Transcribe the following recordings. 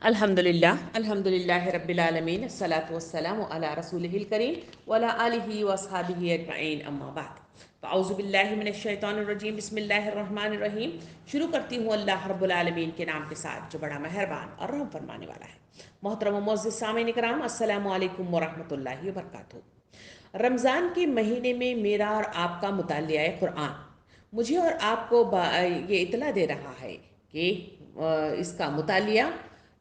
अल्हम्दुलिल्लाह रब्बिल आलमीन अस्सलातु वस्सलामु अला रसूलिहिल करीम वला आलिहि वअस्हाबिहि अजमईन अम्मा बाद फ़अऊज़ु बिल्लाहि मिनश शैतानिर रजीम बिस्मिल्लाहिर रहमानिर रहीम। शुरू करती हूँ अल्लाह रब्बुल आलमीन के नाम के साथ जो बड़ा मेहरबान और रहम फरमाने वाला है। मोहतरम मुअज़्ज़िज़ सामीन इकराम, अस्सलामु अलैकुम वरहमतुल्लाहि वबरकातुहू। रमज़ान के महीने में मेरा और आपका मुतालिया कुरान मुझे और आपको ये इतला दे रहा है कि इसका मुतालिया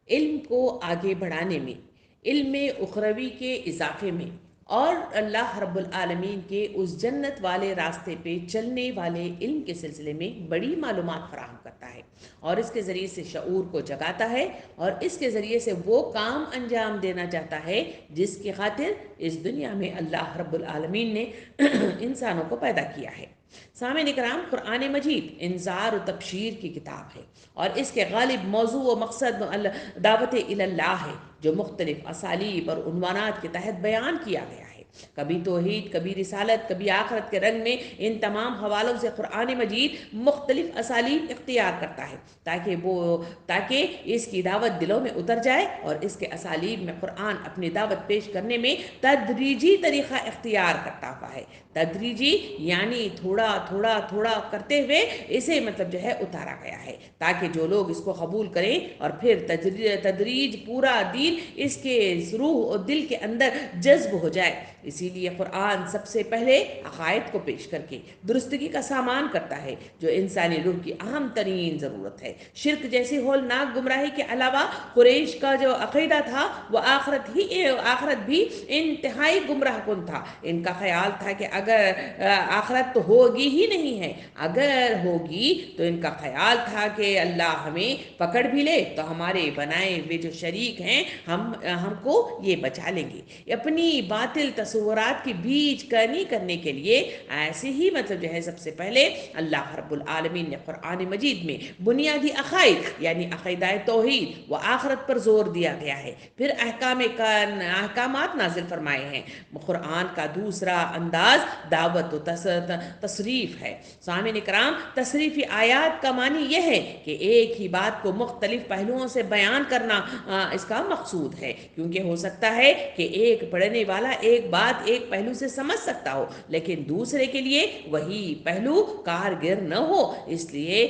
इल्म को आगे बढ़ाने में, इल्म उखरवी के इजाफे में और अल्लाह रब्बुल आलमीन के उस जन्नत वाले रास्ते पे चलने वाले इल्म के सिलसिले में बड़ी मालूमात फराहम करता है और इसके ज़रिए से शऊर को जगाता है और इसके ज़रिए से वो काम अंजाम देना चाहता है जिसकी खातिर इस दुनिया में अल्लाह रब्बुल आलमीन ने इंसानों को पैदा किया है। सामीन इकराम, कुरान मजीद इंज़ार व तबशीर की किताब है और इसके गालिब मौजू व मकसद दावत इल्लाह है जो मुख्तलिफ असालीब और उन्वानात के तहत बयान किया गया है। कभी तौहीद, कभी रिसालत, कभी आखरत के रंग में इन तमाम हवालों से कुरान मजीद मुख्तलिफ असालीब इख्तियार करता है ताकि इसकी दावत दिलों में उतर जाए और इसके असालीब में कुरान अपनी दावत पेश करने में तदरीजी तरीक़ा इख्तियार करता हुआ है। तदरीजी यानी थोड़ा थोड़ा थोड़ा करते हुए इसे जो है उतारा गया है ताकि जो लोग इसको कबूल करें और फिर तदरीज पूरा दीन इसके रूह और दिल के अंदर जज्ब हो जाए। इसीलिए कुरान सबसे पहले अकायद को पेश करके दुरुस्तगी का सामान करता है जो इंसानी रूह की अहम तरीन ज़रूरत है। शिरक जैसी होलनाक गुमराही के अलावा कुरैश का जो अकीदा था वह आखरत भी इंतहाई गुमराह कुन था। इनका ख्याल था कि अगर आखरत तो होगी ही नहीं है, अगर होगी तो इनका ख्याल था कि अल्लाह हमें पकड़ भी ले तो हमारे बनाए हुए जो शरीक हैं हमको ये बचा लेंगे। अपनी बातिल तस्वुरात की बीज करनी करने के लिए ऐसे ही जो है सबसे पहले अल्लाह रब्बुल आलमीन ने कुरान मजीद में बुनियादी अकायद यानी अक़ीदा तौहीद व आखरत पर जोर दिया गया है। फिर अहकामात नाजिल फरमाए हैं। कुरान का दूसरा अंदाज दावत व तसरीफ़ है। सामीन इकराम, तसरीफ़ी आयात का मानी यह है कि एक ही बात को मुख्तलिफ पहलुओं से बयान करना इसका मकसूद है, क्योंकि हो सकता है कि एक पढ़ने वाला एक बात एक पहलू से समझ सकता हो लेकिन दूसरे के लिए वही पहलू कारगर न हो। इसलिए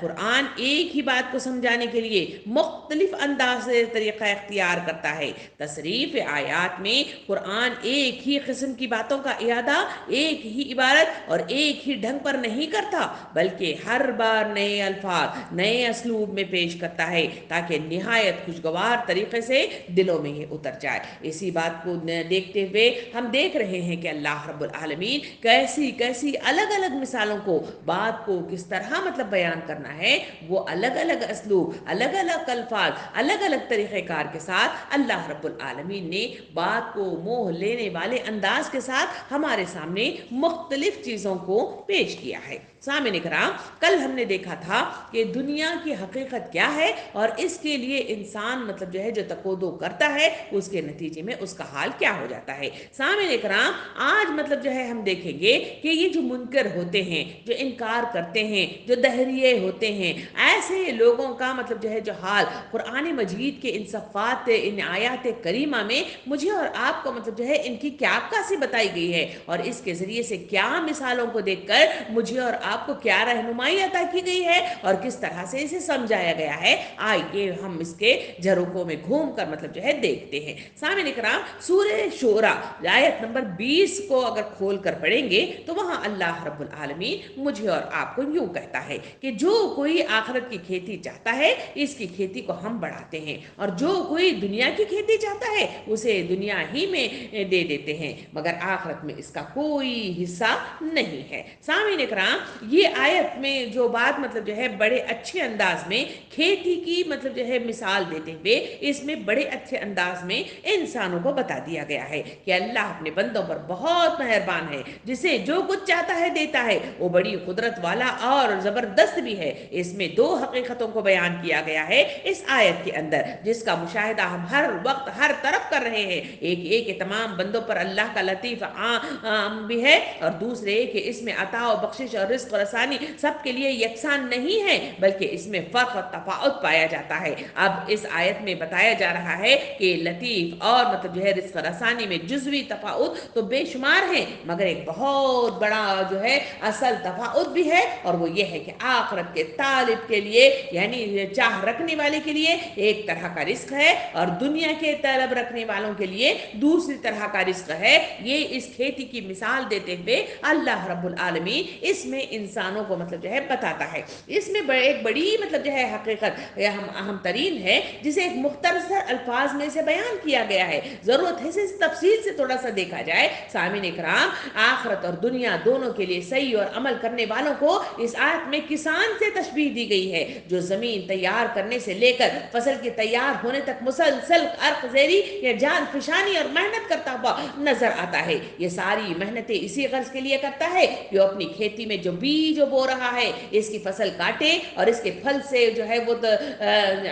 कुरान एक ही बात को समझाने के लिए मुख्तलिफ अंदाज से तरीक़ा इख्तियार करता है। तसरीफ़ आयात में कुरान एक ही किस्म की बातों का इरादा एक ही इबारत और एक ही ढंग पर नहीं करता बल्कि हर बार नए अल्फाज नए असलूब में पेश करता है ताकि निहायत खुशगवार तरीके से दिलों में ये उतर जाए। इसी बात को देखते हुए हम देख रहे हैं कि अल्लाह रब्बुल आलमीन कैसी कैसी अलग अलग मिसालों को बात को किस तरह बयान करना है वो अलग अलग असलूब अलग अलग अल्फाज अलग अलग तरीक़ेकार के साथ अल्लाह रब्बुल आलमीन ने बात को मोह लेने वाले अंदाज के साथ हमारे सामने मुख्तलिफ चीज़ों को पेश किया है। सामीन इकराम, कल हमने देखा था कि दुनिया की हकीकत क्या है और इसके लिए इंसान जो है जो तकोदो करता है उसके नतीजे में उसका हाल क्या हो जाता है। सामीन इकराम, आज जो है हम देखेंगे कि ये जो मुनकर होते हैं, जो इनकार करते हैं, जो दहरिये होते हैं, ऐसे लोगों का जो है जो हाल कुरान मजीद के इन सफ़ात इन आयात करीमा में मुझे और आपको जो है इनकी क्या अक्कासी बताई गई है और इसके ज़रिए से क्या मिसालों को देखकर मुझे और आपको क्या रहनुमाई अता की गई है और किस तरह से इसे समझाया गया है। आइए हम इसके झरोकों में घूम कर जो है देखते हैं। सामीन इकराम, सूरह शूरा आयत नंबर 20 को अगर खोल कर पढ़ेंगे तो वहाँ अल्लाह रब्बुल आलमीन मुझे और आपको यूँ कहता है कि जो कोई आखिरत की खेती चाहता है इसकी खेती को हम बढ़ाते हैं और जो कोई दुनिया की खेती चाहता है उसे दुनिया ही में दे देते हैं मगर आखिरत में इसका कोई हिस्सा नहीं है। सामीन इकराम, ये आयत में जो बात जो है बड़े अच्छे अंदाज में खेती की जो है मिसाल देते हुए इसमें बड़े अच्छे अंदाज में इंसानों को बता दिया गया है कि अल्लाह अपने बंदों पर बहुत मेहरबान है, जिसे जो कुछ चाहता है देता है, वो बड़ी कुदरत वाला और ज़बरदस्त भी है। इसमें दो हकीकतों को बयान किया गया है इस आयत के अंदर जिसका मुशाहिदा हम हर वक्त हर तरफ कर रहे हैं। एक के तमाम बंदों पर अल्लाह का लतीफ़ आम भी है और दूसरे कि इसमें अता व बख्शिश और رزق رسانی سب کے لیے یکساں نہیں ہے، بلکہ اس میں فرق اور تفاوت پایا جاتا ہے۔ اب اس آیت میں بتایا جا رہا ہے کہ لطیف اور مطلب جو ہے رزق رسانی میں جزوی تفاوت تو بے شمار ہیں، مگر ایک بہت بڑا جو ہے اصل تفاوت بھی ہے، اور وہ یہ ہے کہ آخرت کے طالب کے لیے یعنی چاہ رکھنے والے کے لیے ایک طرح کا رزق ہے، اور دنیا کے طلب رکھنے والوں کے لیے دوسری طرح کا رزق ہے۔ یہ اس کھیتی کی مثال دیتے ہوئے اللہ رب العالمین اس میں انسانوں کو مطلب جو ہے بتاتا ہے۔ اس میں ایک بڑی مطلب جو ہے حقیقت اہم ترین ہے، جسے ایک مختصر الفاظ میں سے بیان کیا گیا ہے۔ ضرورت ہے اس تفصیل سے تھوڑا سا دیکھا جائے۔ سامعین اکرام، آخرت اور دنیا دونوں کے لیے صحیح اور عمل کرنے والوں کو اس آیت میں کسان سے تشبیہ دی گئی ہے، جو زمین تیار کرنے سے لے کر فصل کے تیار ہونے تک مسلسل عرق زیری یا جان فشانی اور محنت کرتا ہوا نظر آتا ہے۔ یہ ساری محنتیں اسی غرض کے لیے کرتا ہے کہ وہ اپنی کھیتی میں جو بیج بو رہا ہے اس کی فصل کاٹے اور اس کے پھل سے جو ہے وہ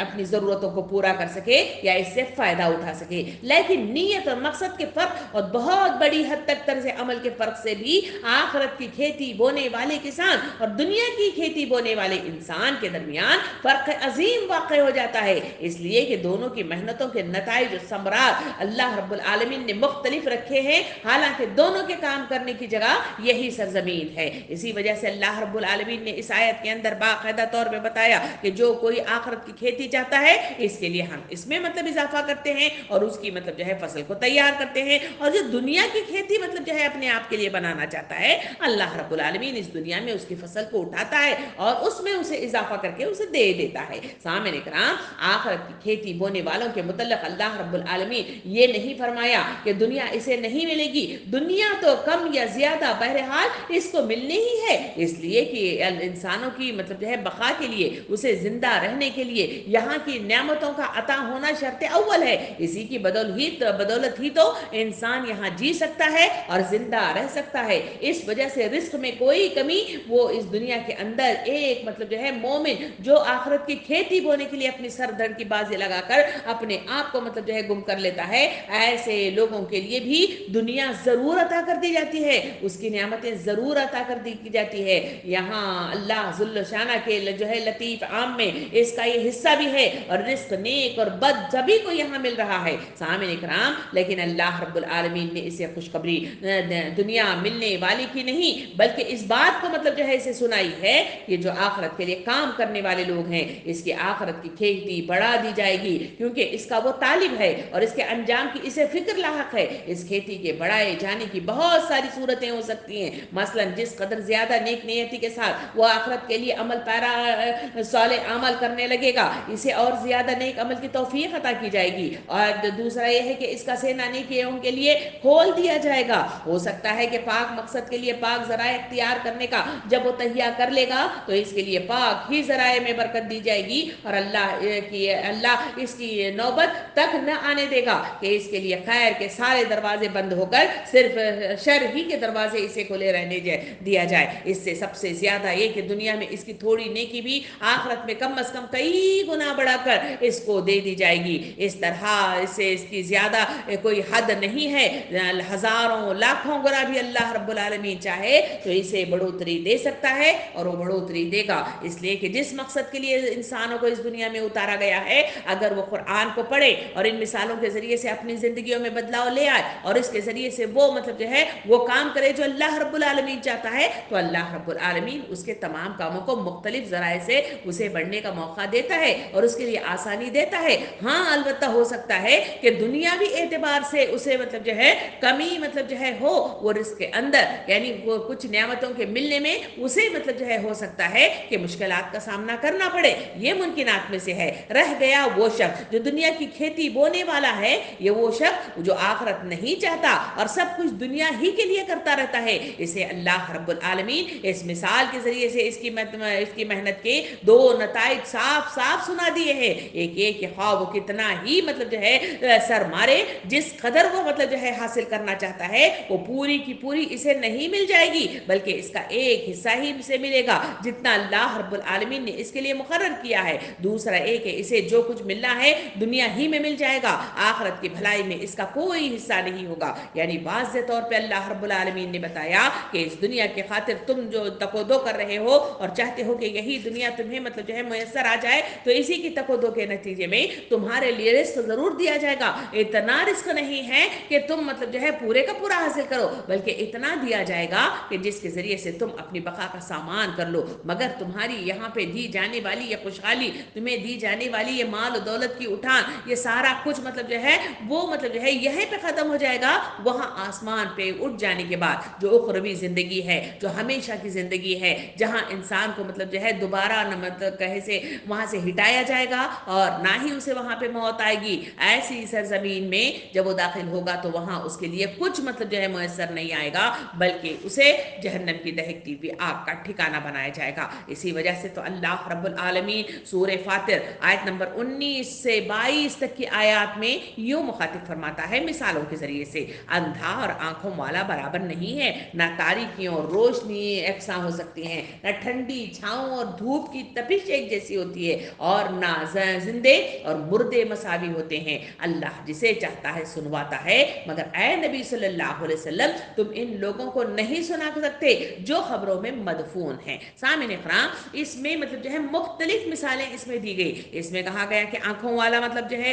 اپنی ضرورتوں کو پورا کر سکے یا اس سے فائدہ اٹھا سکے۔ لیکن نیت اور مقصد کے فرق اور بہت بڑی حد تک طرز عمل کے فرق سے بھی آخرت کی کھیتی بونے والے کسان اور دنیا کی کھیتی بونے والے انسان کے درمیان فرق عظیم واقع ہو جاتا ہے، اس لیے کہ دونوں کی محنتوں کے نتائج اور ثمرات اللہ رب العالمین نے مختلف رکھے ہیں، حالانکہ دونوں کے کام کرنے کی جگہ یہی سرزمین ہے۔ اسی وجہ سے اللہ رب العالمین نے اس آیت کے اندر باقاعدہ طور پہ بتایا کہ جو کوئی آخرت کی کھیتی چاہتا ہے اس کے لیے ہم اس میں مطلب اضافہ کرتے ہیں اور اس کی مطلب جو ہے فصل کو تیار کرتے ہیں، اور جو دنیا کی کھیتی مطلب جو ہے اپنے آپ کے لیے بنانا چاہتا ہے، اللہ رب العالمین اس دنیا میں اس کی فصل کو اٹھاتا ہے اور اس میں اسے اضافہ کر کے اسے دے دیتا ہے۔ سامعین کرام، آخرت کی کھیتی بونے والوں کے متعلق اللہ رب العالمین یہ نہیں فرمایا کہ دنیا اسے نہیں ملے گی، دنیا تو کم یا زیادہ بہرحال اس کو ملنی ہی ہے، اس لیے کہ انسانوں کی مطلب جو ہے بقا کے لیے، اسے زندہ رہنے کے لیے یہاں کی نعمتوں کا عطا ہونا شرط اول ہے۔ اسی کی بدولت ہی تو انسان یہاں جی سکتا ہے اور زندہ رہ سکتا ہے۔ اس وجہ سے رزق میں کوئی کمی وہ اس دنیا کے اندر ایک مطلب جو ہے مومن جو آخرت کی کھیتی بونے کے لیے اپنی سر دھڑ کی بازی لگا کر اپنے آپ کو مطلب جو ہے گم کر لیتا ہے، ایسے لوگوں کے لیے بھی دنیا ضرور عطا کر دی جاتی ہے، اس کی نعمتیں ضرور عطا کر دی جاتی ہے۔ یہاں اللہ ذل شانہ کے جو ہے لطیف عام میں اس کا یہ حصہ بھی ہے، اور رزق نیک اور بد سبھی کو یہاں مل رہا ہے۔ سامعین اکرام، لیکن اللہ رب العالمین نے اسے خوشخبری دنیا ملنے والی کی نہیں، بلکہ اس بات کو مطلب جو ہے اسے سنائی ہے کہ جو آخرت کے لیے کام کرنے والے لوگ ہیں اس کی آخرت کی کھیتی بڑھا دی جائے گی، کیونکہ اس کا وہ طالب ہے اور اس کے انجام کی اسے فکر لاحق ہے۔ اس کھیتی کے بڑھائے جانے کی بہت ساری صورتیں ہو سکتی ہیں، مثلا جس قدر زیادہ نیک نیتی کے ساتھ وہ آخرت کے لیے عمل پیرا صالح عمل کرنے لگے گا، اسے اور زیادہ نیک عمل کی توفیق عطا کی جائے گی، اور دوسرا یہ ہے کہ اس کا سینہ نیکیوں کے لیے کھول دیا جائے گا۔ ہو سکتا ہے کہ پاک مقصد کے لیے پاک ذرائع اختیار کرنے کا جب وہ تہیا کر لے گا تو اس کے لیے پاک ہی ذرائع میں برکت دی جائے گی، اور اللہ اس کی نوبت تک نہ آنے دے گا کہ اس کے لیے خیر کے سارے دروازے بند ہو کر صرف شر ہی کے دروازے اسے کھلے رہنے دیا جائے۔ اس سے سب سے زیادہ یہ کہ دنیا میں اس کی تھوڑی نیکی بھی آخرت میں کم از کم کئی گنا بڑھا کر اس کو دے دی جائے گی۔ اس طرح اسے اس کی زیادہ کوئی حد نہیں ہے، ہزاروں لاکھوں گنا بھی اللہ رب العالمین چاہے تو اسے بڑھوتری دے سکتا ہے، اور وہ بڑھوتری دے گا، اس لیے کہ جس مقصد کے لیے انسانوں کو اس دنیا میں اتارا گیا ہے، اگر وہ قرآن کو پڑھے اور ان مثالوں کے ذریعے سے اپنی زندگیوں میں بدلاؤ لے آئے اور اس کے ذریعے سے وہ مطلب جو ہے وہ کام کرے جو اللہ رب العالمین چاہتا ہے، تو اللہ رب العالمین اس کے تمام کاموں کو مختلف ذرائع سے اسے بڑھنے کا موقع دیتا ہے اور اس کے لیے آسانی دیتا ہے۔ ہاں البتہ ہو سکتا ہے کہ دنیاوی اعتبار سے اسے مطلب جو ہے کمی مطلب جو ہے ہو وہ رزق کے اندر، یعنی وہ کچھ نعمتوں کے ملنے میں اسے مطلب جو ہے ہو سکتا ہے کہ مشکلات کا سامنا کرنا پڑے، یہ ممکنات میں سے ہے۔ رہ گیا وہ شخص جو دنیا کی کھیتی بونے والا ہے، یہ وہ شخص جو آخرت نہیں چاہتا اور سب کچھ دنیا ہی کے لیے کرتا رہتا ہے، اسے اللہ رب العالمین اس مثال کے ذریعے سے اس کی محنت کے دو نتائج صاف صاف سنا دیے ہیں۔ ایک یہ کہ خواہ وہ کتنا ہی مطلب جو ہے سر مارے، جس قدر وہ مطلب جو ہے حاصل کرنا چاہتا ہے وہ پوری کی پوری اسے نہیں مل جائے گی، بلکہ اس کا ایک حصہ ہی اسے ملے گا جتنا اللہ رب العالمین نے اس کے لیے مقرر کیا ہے۔ دوسرا ایک ہے اسے جو کچھ ملنا ہے دنیا ہی میں مل جائے گا، آخرت کی بھلائی میں اس کا کوئی حصہ نہیں ہوگا۔ یعنی واضح طور پہ اللہ رب العالمین نے بتایا کہ اس دنیا کے خاطر تم तुम जो तकोदो कर रहे हो और चाहते हो कि यही दुनिया तुम्हें मतलब जो है मुयस्सर आ जाए, तो इसी की तकोदो के नतीजे में तुम्हारे लिए रिस्क जरूर दिया जाएगा। इतना रिस्क नहीं है कि तुम मतलब जो है पूरे का पूरा हासिल करो, बल्कि इतना दिया जाएगा कि जिसके जरिए से तुम अपनी बका का सामान कर लो। मगर तुम्हारी यहाँ पे दी जाने वाली ये खुशहाली, तुम्हें दी जाने वाली ये माल दौलत की उठान, ये सारा कुछ मतलब जो है वो मतलब जो है यहीं पे खत्म हो जाएगा। वहां आसमान पे उठ जाने के बाद जो उखरवी जिंदगी है, जो हमेशा की जिंदगी है, जहां इंसान को मतलब जो है दोबारा न मतलब कहे से वहां से हिटाया जाएगा और ना ही उसे वहां पे मौत आएगी, ऐसी सरजमीन में जब वो दाखिल होगा तो वहां उसके लिए कुछ मतलब जो है मुयस्सर नहीं आएगा, बल्कि उसे जहन्नम की दहकती हुई आग का ठिकाना बनाया जाएगा। इसी वजह से तो अल्लाह रब्बुल आलमीन सूरह फातिर आयत नंबर 19 से 22 तक की आयत में यूं मुखातिब फरमाता है मिसालों के जरिए से, अंधा और आंखों वाला बराबर नहीं है, ना तारीकी और रोशनी एकसा हो सकती हैं, न ठंडी छाँव और धूप की तपिश एक जैसी होती है, और ना जिंदे और मुर्दे मसावी होते हैं। अल्लाह जिसे चाहता है सुनवाता है, मगर ऐ नबी सल्लल्लाहु अलैहि वसल्लम तुम इन लोगों को नहीं सुना सकते जो खबरों में मदफून हैं। सामिन इकराम, इसमें मतलब जो है मुख्तलिफ मिसालें इसमें दी गई। इसमें कहा गया कि आंखों वाला मतलब जो है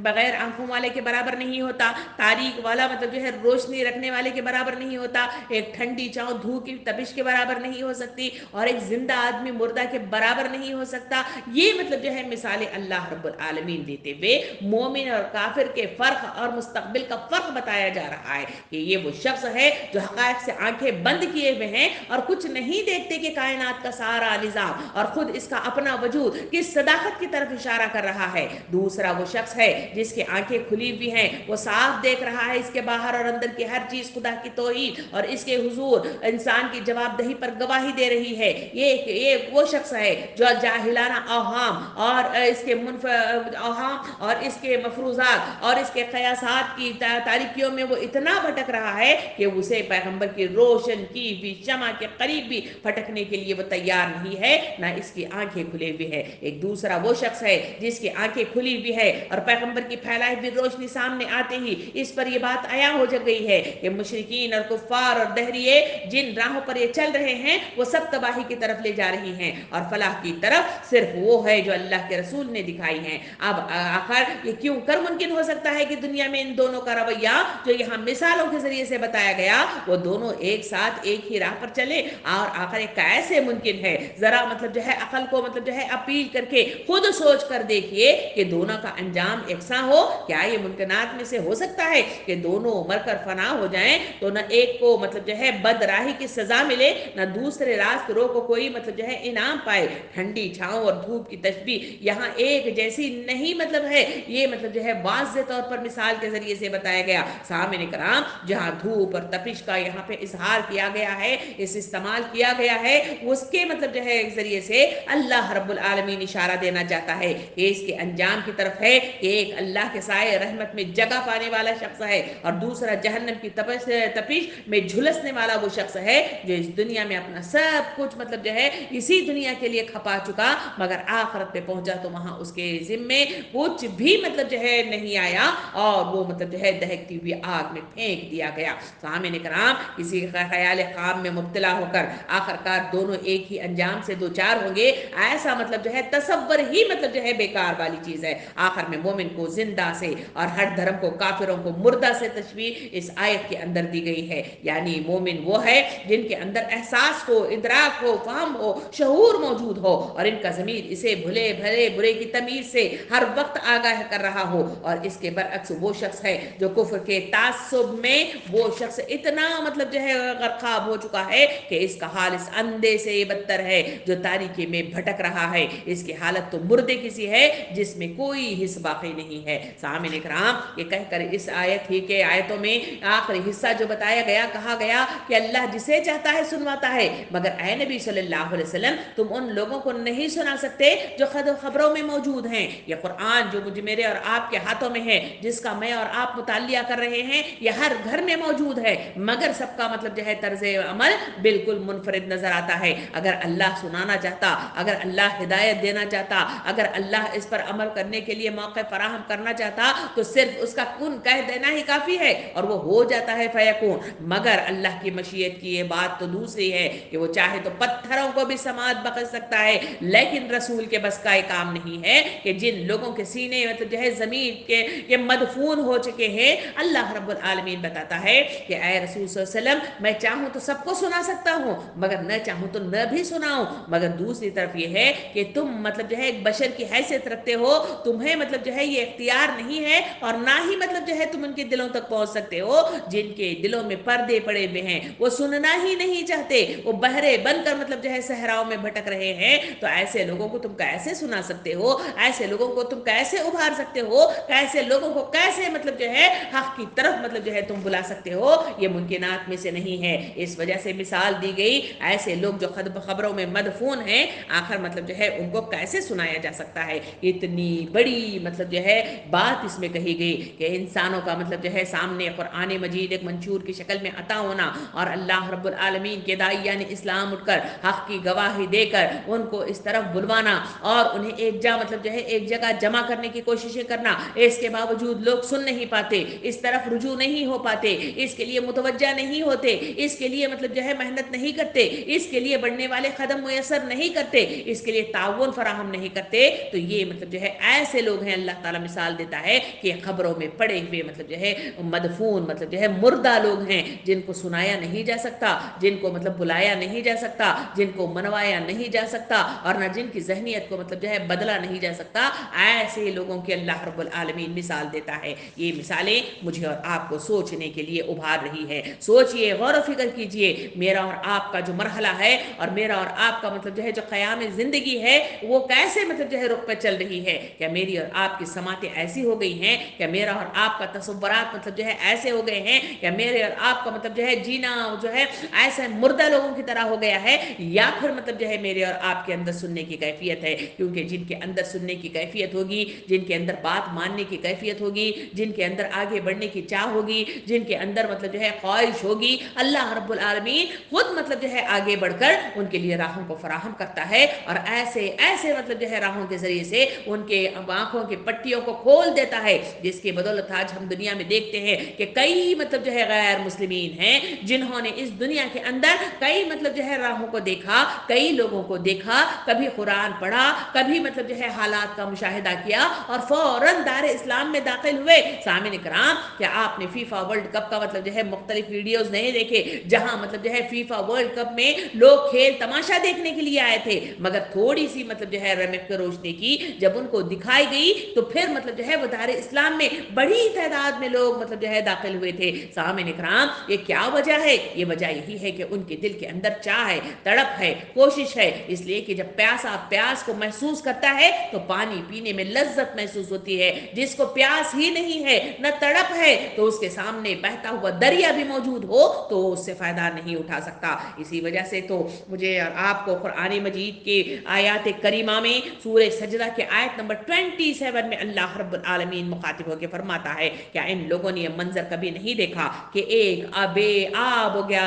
बगैर आंखों वाले के बराबर नहीं होता, तारीक वाला मतलब जो है रोशनी रखने वाले के बराबर नहीं होता, एक ठंडी छाँव धूप की तपिश के बराबर नहीं हो सकती, और एक जिंदा आदमी मुर्दा के बराबर नहीं हो सकता। ये मतलब जो है मिसालें अल्लाह रब्बुल आलमीन देते हुए मोमिन और काफिर के फर्क और मुस्तकबिल का फर्क बताया जा रहा है कि ये वो शख्स है जो हकायक से आंखें बंद किए हुए हैं और कुछ नहीं देखते कि कायनात का सारा निजाम और खुद इसका अपना वजूद किस सदाकत की तरफ इशारा कर रहा है। दूसरा वो शख्स है जिसकी आंखें खुली हुई हैं, वो साफ देख रहा है इसके बाहर और अंदर की हर चीज खुदा की तौहीद और इसके हुजूर इंसान की जवाबदही पर गवाही दे रही है। ये वो शख्स है जो जाहिलाना अवहाम और इसके अवहाम और इसके मफरूजात और इसके कयासात की तारीकियों में वो इतना भटक रहा है कि उसे पैगंबर की रोशन की भी शमा के करीब भी फटकने के लिए वो तैयार नहीं है, ना इसकी आंखें खुली हुई है। एक दूसरा वो शख्स है जिसकी आंखें खुली हुई है और पैगंबर की फैलाई हुई रोशनी सामने आते ही इस पर यह बात आया हो गई है कि मुशरिकीन और कुफ्फार और दहरिये जिन राहों पर ये चल रहे हैं वो सब तबाही की तरफ ले जा रही हैं और फलाह की तरफ सिर्फ वो है जो अल्लाह के रसूल ने दिखाई है। अब आखिर ये क्यों कर मुमकिन हो सकता है कि दुनिया में इन दोनों का रवैया जो यहाँ मिसालों के जरिए से बताया गया वो दोनों एक साथ एक ही राह पर चले, और आखिर कैसे मुमकिन है? जरा मतलब जो है अकल को मतलब जो है अपील करके खुद सोच कर देखिए कि दोनों का अंजाम एकसा हो। क्या ये मुमकिनात में से हो सकता है कि दोनों मरकर फना हो जाएं तो न एक को मतलब जो है बदराही की सजा मिले, न दूसरे रास्तरों को कोई मतलब जो है इनाम पाए। ठंडी छाँव और धूप की तशबीह यहाँ एक जैसी नहीं मतलब है, ये मतलब जो है वाज़े तौर पर मिसाल के जरिए से बताया गया। सामने कराम जहाँ धूप और तपिश का यहाँ पे इजहार किया गया है, इस इस्तेमाल किया गया है, उसके मतलब जो है जरिए से अल्लाह रब्बुल आलमीन इशारा देना चाहता है कि इसके अंजाम की तरफ है कि एक अल्लाह के साए रहमत में जगह पाने वाला शख्स है और दूसरा जहन्नम की तपिश में झुलसने वाला वो शख्स है जो इस दुनिया में अपना सब कुछ मतलब जो है इसी दुनिया के लिए खपा चुका, मगर आखिरत पे पहुंचा तो वहां उसके जिम्मे कुछ भी मतलब जो है नहीं आया और वो मतलब जो है दहकती हुई आग में फेंक दिया गया। सामने कराम किसी ख्याल खाम में मुब्तला होकर आखिरकार दोनों एक ही अंजाम से दो चार होंगे, ऐसा मतलब जो है तसव्वुर ही मतलब जो है बेकार वाली चीज है। आखिर में मोमिन को जिंदा से और हर धर्म को काफिरों को मुर्दा से तशबीह इस आयत के अंदर दी गई है। यानी मोमिन वो है जिनके अंदर एहसास हो, इदराक हो, फहम हो, शऊर मौजूद हो और इनका ज़मीर इसे भले भले बुरे की तमीज से हर वक्त आगाह कर रहा हो। और इसके बरअक्स वो शख्स है जो कुफ्र के तासुब में वो शख्स इतना मतलब जो है गर्काब हो चुका है कि इसका हाल इस अंधे से बदतर है जो तारीकी में भटक रहा है। इसकी हालत तो मुर्दे किसी है जिसमें कोई हिस्सा बाकी नहीं है। सामिन इकराम, ये कहकर इस आयत ही के आयतों में आखिरी हिस्सा जो बताया गया, कहा गया कि अल्लाह जिसे चाहता है सुनवाता है, मगर ऐ नबी सल्लल्लाहु अलैहि वसल्लम तुम उन लोगों को नहीं सुना सकते जो खबरों में मौजूद हैं। ये कुरान जो मुझे मेरे और आपके हाथों में है, जिसका मैं और आप मुतालिया कर रहे हैं, यह हर घर में मौजूद है, मगर सबका मतलब जो है तर्ज अमल बिल्कुल मुनफरिद नजर आता है। अगर अल्लाह सुनाना चाहता, अगर अल्लाह हिदायत देना चाहता, अगर अल्लाह इस पर अमल करने के लिए मौके फराहम करना चाहता तो सिर्फ उसका कुन कह देना ही काफी है और वो हो जाता है फयकून। मगर अल्लाह की मशीयत की ये बात बात तो दूसरी है कि वो चाहे तो पत्थरों को भी समात बख्श सकता है, लेकिन रसूल के बस का काम नहीं है कि जिन लोगों के सीने मतलब जो है ज़मीन के ये मदफून हो चुके हैं, अल्लाह रब्बुल आलमीन बताता है कि ऐ रसूल सल्लल्लाहु अलैहि वसल्लम, मैं चाहूँ तो सबको सुना सकता हूँ, मगर न चाहूँ तो न भी सुनाऊँ। मगर दूसरी तरफ ये है कि तुम मतलब जो है एक बशर की हैसियत रखते हो, तुम्हें मतलब जो है ये इख्तियार नहीं है और ना ही मतलब जो है तुम उनके दिलों तक पहुंच सकते हो। जिनके दिलों में पर्दे पड़े हुए हैं, वो सुनना ही नहीं चाहते, वो बहरे बनकर मतलब जो है सहराओं में भटक रहे हैं, तो ऐसे लोगों को तुम कैसे सुना सकते हो? ऐसे लोगों को तुम कैसे उभार सकते हो? ऐसे लोगों को कैसे मतलब जो है हक की तरफ मतलब जो है तुम बुला सकते हो? ये मुमकिनात में से नहीं है। इस वजह से मिसाल दी गई, ऐसे लोग जो खबरों में मदफून हैं, आखिर मतलब जो है उनको कैसे सुनाया जा सकता है? इतनी बड़ी मतलब जो है बात इसमें कही गई कि इंसानों का मतलब जो है सामने कुरान मजीद एक मंशूर की शक्ल में अता होना और अल्लाह रब्बुल आलमीन के दाइयान इस्लाम उठकर हक की गवाही देकर उनको इस तरफ बुलवाना और उन्हें मतलब जो है एक जगह जमा करने की कोशिशें करना, इसके बावजूद लोग सुन नहीं पाते, इस तरफ रुजू नहीं हो पाते, इसके लिए मुतवज्जा नहीं होते, इसके लिए मतलब जो है मेहनत नहीं करते, इसके लिए बढ़ने वाले कदम मुयसर नहीं करते, इसके लिए ताउन फराहम नहीं करते, तो ये मतलब जो है ऐसे लोग हैं, अल्लाह ताला मिसाल देता है कि खबरों में पड़े हुए मतलब जो है मदफून मतलब जो है मुर्दा लोग हैं, जिनको सुनाया नहीं जा सकता, जिनको मतलब बुलाया नहीं जा सकता, जिनको मनवाया नहीं जा सकता और ना जिनकी जहनीत को मतलब जो है बदला नहीं जा सकता। ऐसे लोगों की अल्लाह रब्बुल आलमीन मिसाल देता है। ये मिसालें मुझे और आपको सोचने के लिए उभार रही है। सोचिए, गौर फिक्र कीजिए, मेरा और आपका जो मरहला है और मेरा और आपका मतलब जो है जो क़याम ज़िंदगी है, वो कैसे मतलब जो है रुख पे चल रही है? क्या मेरी और आपकी समातें ऐसी हो गई हैं? क्या मेरा और आपका तसव्वुरात मतलब जो है ऐसे हो गए हैं? क्या मेरे और आपका मतलब जो है जीना जो है ऐसे मुर्दा लोगों की तरह हो गया है? या फिर मतलब जो है मेरे और आपके अंदर सुनने की कैफियत है? क्योंकि जिनके अंदर सुनने की कैफियत होगी, जिनके अंदर बात मानने की कैफियत होगी, जिनके अंदर आगे बढ़ने की चाह होगी, जिनके अंदर मतलब जो है ख्वाहिश होगी, अल्लाह रब्बुल आलमीन खुद मतलब जो है आगे बढ़कर उनके लिए राहों को फराहम करता है और ऐसे ऐसे मतलब जो है राहों के जरिए से उनके आंखों की पट्टियों को खोल देता है, जिसकी बदौलत आज हम दुनिया में देखते हैं कि कई मतलब जो है गैर मुस्लिमीन हैं, जिन्होंने इस दुनिया के अंदर कई मतलब जो है राहों को देखा, कई लोगों को देखा, कभी कुरान पढ़ा, कभी मतलब जो है हालात का मुशाहिदा किया और फौरन दारे इस्लाम में दाखिल हुए। सामिन इकराम, क्या आपने फीफा वर्ल्ड कप का मतलब जो है मुख्तलिफ वीडियोस नहीं देखे, जहां मतलब जो है फीफा वर्ल्ड कप में लोग खेल तमाशा देखने के लिए आए थे, मगर थोड़ी सी मतलब जो है रमक रोशनी की जब उनको दिखाई गई तो फिर मतलब जो है वो दारे इस्लाम में बड़ी तादाद में लोग मतलब जो है दाखिल हुए थे। सामिन इकराम, ये क्या वजह है? ये वजह यही है कि उनके दिल के अंदर चाह है, तड़प है, कोशिश है, इसलिए कि जब प्यास को महसूस करता है तो पानी पीने में लज्जत महसूस होती है। जिसको प्यास ही नहीं है, न तड़प है, तो उसके सामने बहता हुआ दरिया भी मौजूद हो तो उससे फायदा नहीं उठा सकता। इसी वजह से तो मुझे और आपको कुरान मजीद के आयात करीमा में सूरह सजदा के आयत नंबर 27 में अल्लाह रब्बुल आलमीन मुखातिब होकर फरमाता है, क्या इन लोगों ने यह मंजर कभी नहीं देखा कि एक आब हो गया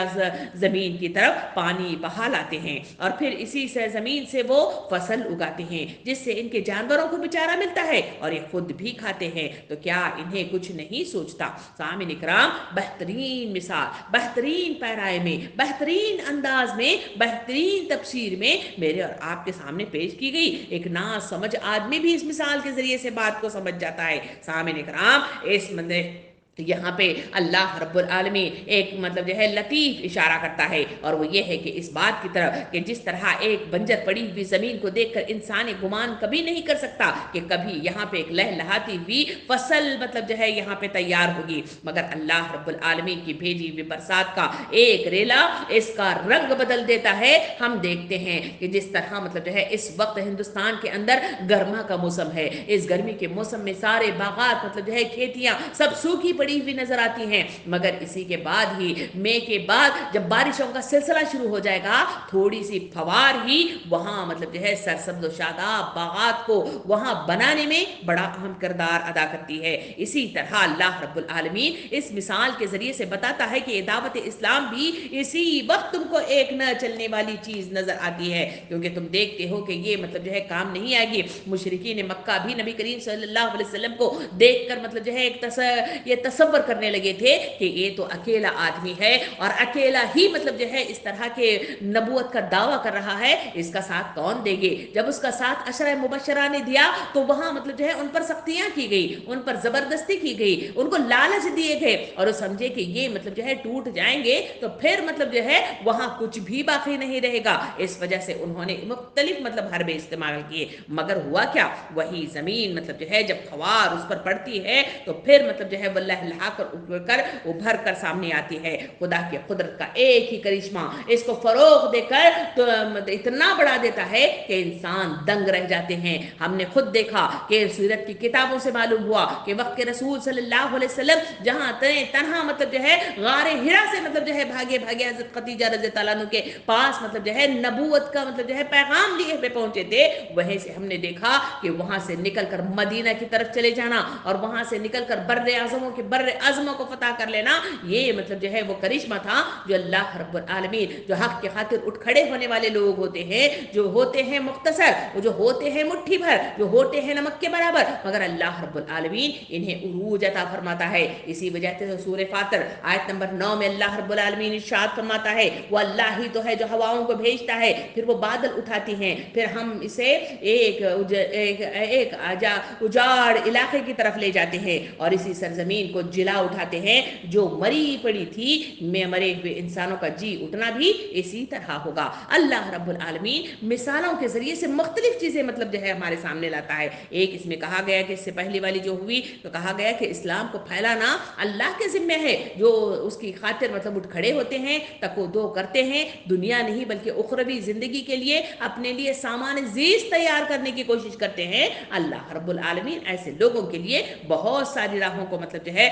जमीन की तरफ पानी बहा लाते हैं और फिर इसी से जमीन से वो फसल उगाते हैं, जिससे इनके जानवरों को बेचारा मिलता है और ये खुद भी खाते हैं, तो क्या इन्हें कुछ नहीं सोचता? सामिन इकराम, बेहतरीन मिसाल, बेहतरीन पैराए में, बेहतरीन अंदाज में, बेहतरीन तफसीर में मेरे और आपके सामने पेश की गई। एक ना समझ आदमी भी इस मिसाल के जरिए से बात को समझ जाता है। सामिन इकराम, इस मंदिर यहाँ पे अल्लाह रब्बुल आलमीन एक मतलब जो है लतीफ़ इशारा करता है और वो ये है कि इस बात की तरफ कि जिस तरह एक बंजर पड़ी हुई ज़मीन को देखकर इंसान गुमान कभी नहीं कर सकता कि कभी यहाँ पे एक लहलहाती हुई फसल मतलब जो है यहाँ पे तैयार होगी, मगर अल्लाह रब्बुल आलमीन की भेजी हुई बरसात का एक रेला इसका रंग बदल देता है। हम देखते हैं कि जिस तरह मतलब जो है इस वक्त हिंदुस्तान के अंदर गर्मा का मौसम है, इस गर्मी के मौसम में सारे बागात मतलब जो है खेतियाँ सब सूखी पड़ी हुई नजर आती हैं, मगर इसी के बाद ही मई के बाद जब बारिशों का सिलसिला शुरू हो जाएगा, थोड़ी सी फवार ही वहां मतलब जो है सरसब्ज़ व शादाब बागात को वहां बनाने में बड़ा अहम किरदार अदा करती है। इसी तरह अल्लाह रब्बुल आलमीन इस मिसाल के जरिए से बताता है कि दावत इस्लाम भी इसी वक्त तुमको एक न चलने वाली चीज नजर आती है, क्योंकि तुम देखते हो कि ये मतलब जो है काम नहीं आएगी। मुशरिकीन मक्का भी नबी करीम सल्लल्लाहु अलैहि वसल्लम को देखकर मतलब जो है एक तसव्वुर करने लगे थे कि ये तो अकेला आदमी है और अकेला ही मतलब जो है इस तरह के नबूवत का दावा कर रहा है, इसका साथ कौन देंगे। जब उसका साथ अशरा मुबशरा ने दिया तो वहां मतलब जो है उन पर सख्तियां की गई, उन पर जबरदस्ती की गई, उनको लालच दिए गए और वो समझे कि ये मतलब जो है टूट जाएंगे तो फिर मतलब जो है वहां कुछ भी बाकी नहीं रहेगा। इस वजह से उन्होंने मुख्तलिफ मतलब हरबे इस्तेमाल किए, मगर हुआ क्या, वही जमीन मतलब जो है जब खवार उस पर पड़ती है तो फिर मतलब जो है वो लहलहा कर उभर कर सामने आती है। खुदा की कुदरत का एक ही करिश्मा इसको फरोग देकर तो इतना बढ़ा देता है कि इंसान दंग रह जाते हैं। हमने खुद देखा कि सीरत की किताबों से मालूम हुआ कि वक्त के रसूल सल्लल्लाहु अलैहि वसल्लम जहां तनहा मतलब जो है गारे हिरा से मतलब जो है भागे भागे हजरत खदीजा रज़ी अल्लाह अन्हा के पास मतलब जो है नबूवत का मतलब जो है पैगाम लिए पे पहुंचे थे, वहीं से हमने देखा कि वहां से निकलकर मदीना की तरफ चले जाना और वहां से निकलकर बर्रे आजमों के बर्रे आजमों को फतह कर लेना, ये मतलब जो है वो करिश्मा था जो अल्लाह रब्बुल आलमीन, जो हक के खातिर उठ खड़े होने वाले लोग होते हैं, जो होते हैं मुख्तसर, जो होते हैं मुट्ठी भर, जो होते हैं नमक के बराबर, मगर अल्लाह रब्बुल आलमीन इन्हें उरूज अता फरमाता है। इसी वजह से सूरह फातिर आयत नंबर 9 में अल्लाह रब्बुल आलमीन इरशाद फरमाता है, वो अल्लाह ही तो है जो हवाओं को भेजता है, फिर वो बादल उठाती हैं, फिर हम इसे एक उजाड़ इलाके की तरफ ले जाते हैं और इसी सरजमीन को जिला उठाते हैं जो मरी पड़ी थी, मरे हुए इंसानों का जी उठना भी इसी तरह होगा। अल्लाह रब्बुल आलमीन मिसालों के जरिए से मुख्तलिफ चीजें मतलब जो है हमारे सामने लाता है। एक इसमें कहा गया कि इससे पहली वाली जो हुई तो कहा गया कि इस्लाम को फैलाना अल्लाह के जिम्मे है, जो उसकी खातिर मतलब उठ खड़े होते हैं, तको-दो करते हैं, दुनिया नहीं बल्कि उखरवी जिंदगी के लिए अपने लिए सामान जीज तैयार करने की कोशिश करते हैं। अल्लाह रब्बुल आलमीन ऐसे लोगों के लिए बहुत सारी राहों को मतलब जो है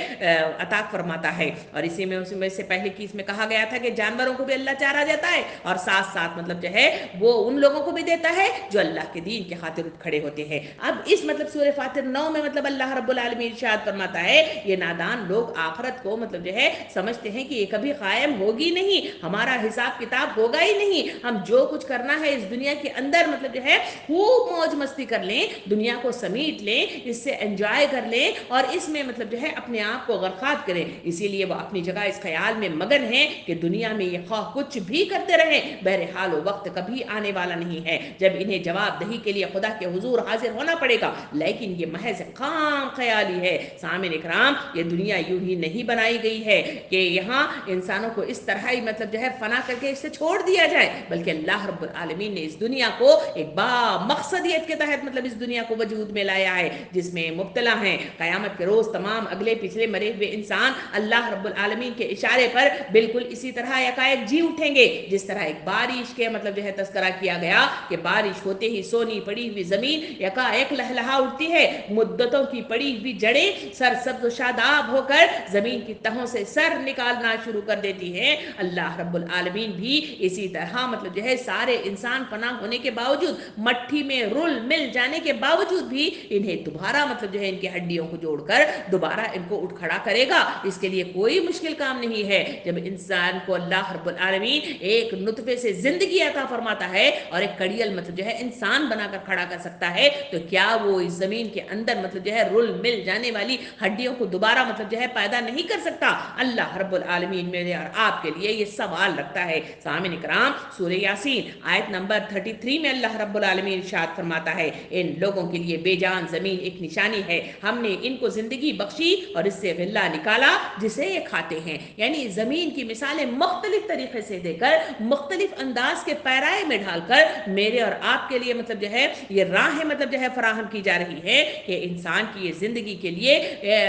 अता फरमाता है। और इसी में उसमें से पहले की इसमें कहा गया था कि जानवरों को भी अल्लाह चारा देता है और साथ साथ मतलब जो है वो उन लोगों को भी देता है जो अल्लाह के दीन के खातिर उठ खड़े होते हैं। अब इस मतलब सूरह फातिर 9 में मतलब अल्लाह रब्बुल आलमीन इरशाद फरमाता है, ये नादान लोग आखिरत को मतलब जो है समझते हैं कि ये कभी कायम होगी नहीं, हमारा हिसाब किताब होगा ही नहीं, हम जो कुछ करना है इस दुनिया के अंदर मतलब जो है खूब मौज मस्ती कर लें, दुनिया को समेट लें, इससे एंजॉय कर लें और इसमें मतलब जो है अपने आप को गरकात करें। इसीलिए वो अपनी जगह इस ख्याल में मगन हैं कि दुनिया में ये खौफ कुछ भी करते रहें, बहरहाल वक्त कभी आने वाला नहीं है जब इन्हें जवाबदही के लिए खुदा के हुजूर हाजिर होना पड़ेगा, लेकिन ये महज खाम ख्याली है। सामिन इकराम, ये दुनिया यूं ही नहीं बनाई गई है कि यहाँ इंसानों को इस तरह ही मतलब जो है फना करके इससे छोड़ दिया जाए, बल्कि अल्लाह रब्बुल आलमीन ने इस दुनिया को एक बामकसदियत के तहत मतलब इस दुनिया को वजूद में लाया है, जिसमें मुब्तला हैं क़यामत के रोज तमाम अगले पिछले मरे हुए इंसान अल्लाह रब्बुल आलमीन के इशारे पर बिल्कुल इसी तरह यकायक जी उठेंगे जिस तरह एक बारिश के मतलब जो है तस्करा किया गया कि बारिश होते ही सोनी पड़ी हुई जमीन यकायक लहलहा उठती है, मुद्दतों की पड़ी हुई जड़ें सरसब्ज शादाब होकर जमीन की तहों से सर निकालना शुरू कर देती है। अल्लाह रब्बुल आलमीन भी इसी तरह मतलब जो है सारे इंसान फना होने के बावजूद, मट्ठी में रुल मिल जाने के बावजूद भी इन्हें दोबारा मतलब जो है इनकी हड्डियों को जोड़कर दोबारा इनको उठ खड़ा करेगा। इसके लिए कोई मुश्किल काम नहीं है। जब इंसान को अल्लाह रब्बुल आलमीन एक नुतफे से जिंदगी अता फरमाता है और एक कड़ियल मतलब जो है इंसान बनाकर खड़ा कर सकता है, तो क्या वो इस जमीन के अंदर मतलब जो है रुल मिल जाने वाली हड्डियों को दोबारा मतलब जो है पैदा नहीं कर सकता? अल्लाह रब्बुल आलमीन मेरे और आपके लिए ये सवाल रखता है। सामिन इकराम, सूरह यासीन आयत नंबर 33 में अल्लाह रब्बुल आलमीन इरशाद फरमाता है, इन लोगों के लिए बेजान जमीन एक निशानी है, हमने इनको जिंदगी बख्शी और इससे गिल्ला निकाला जिसे ये खाते हैं। यानी जमीन की मिसालें मुख्तलिफ तरीके से देकर मुख्तलिफ अंदाज के पैराए में ढालकर मेरे और आपके लिए मतलब जो है ये राहें मतलब जो है फराहम की जा रही है कि इंसान की ये जिंदगी के लिए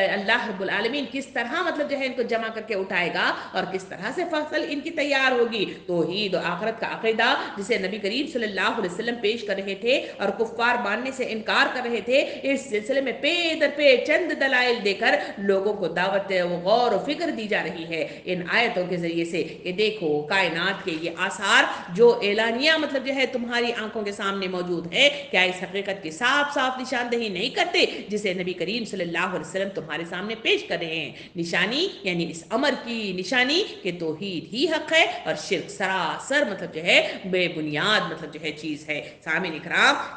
अल्लाह रब्बुल आलमीन किस तरह मतलब जो है इनको जमा करके उठाएगा और किस तरह से फसल इनकी तैयार होगी। तौहीद और आखिरत का अकीदा जिसे नबी करीम सल्लल्लाहु अलैहि वसल्लम पेश कर रहे थे और कुफ्फार मानने से इनकार कर रहे थे, इस सिलसिले में पे दर पे चंद दलाइल देकर लोगों को दावत गौर और फिक्र दी जा रही है इन आयतों के जरिए से कि देखो कायनात के ये आसार जो एलानिया मतलब जो है तुम्हारी आंखों के सामने मौजूद है, क्या इस हकीकत की साफ साफ निशानदही नहीं करते जिसे नबी करीम सल्लल्लाहु अलैहि वसल्लम तुम्हारे सामने पेश कर रहे हैं। निशानी यानी इस अमर की निशानी कि तौहीद ही हक है और शिर्क सरासर मतलब जो है बेबुनियाद मतलब जो है चीज है। सामिन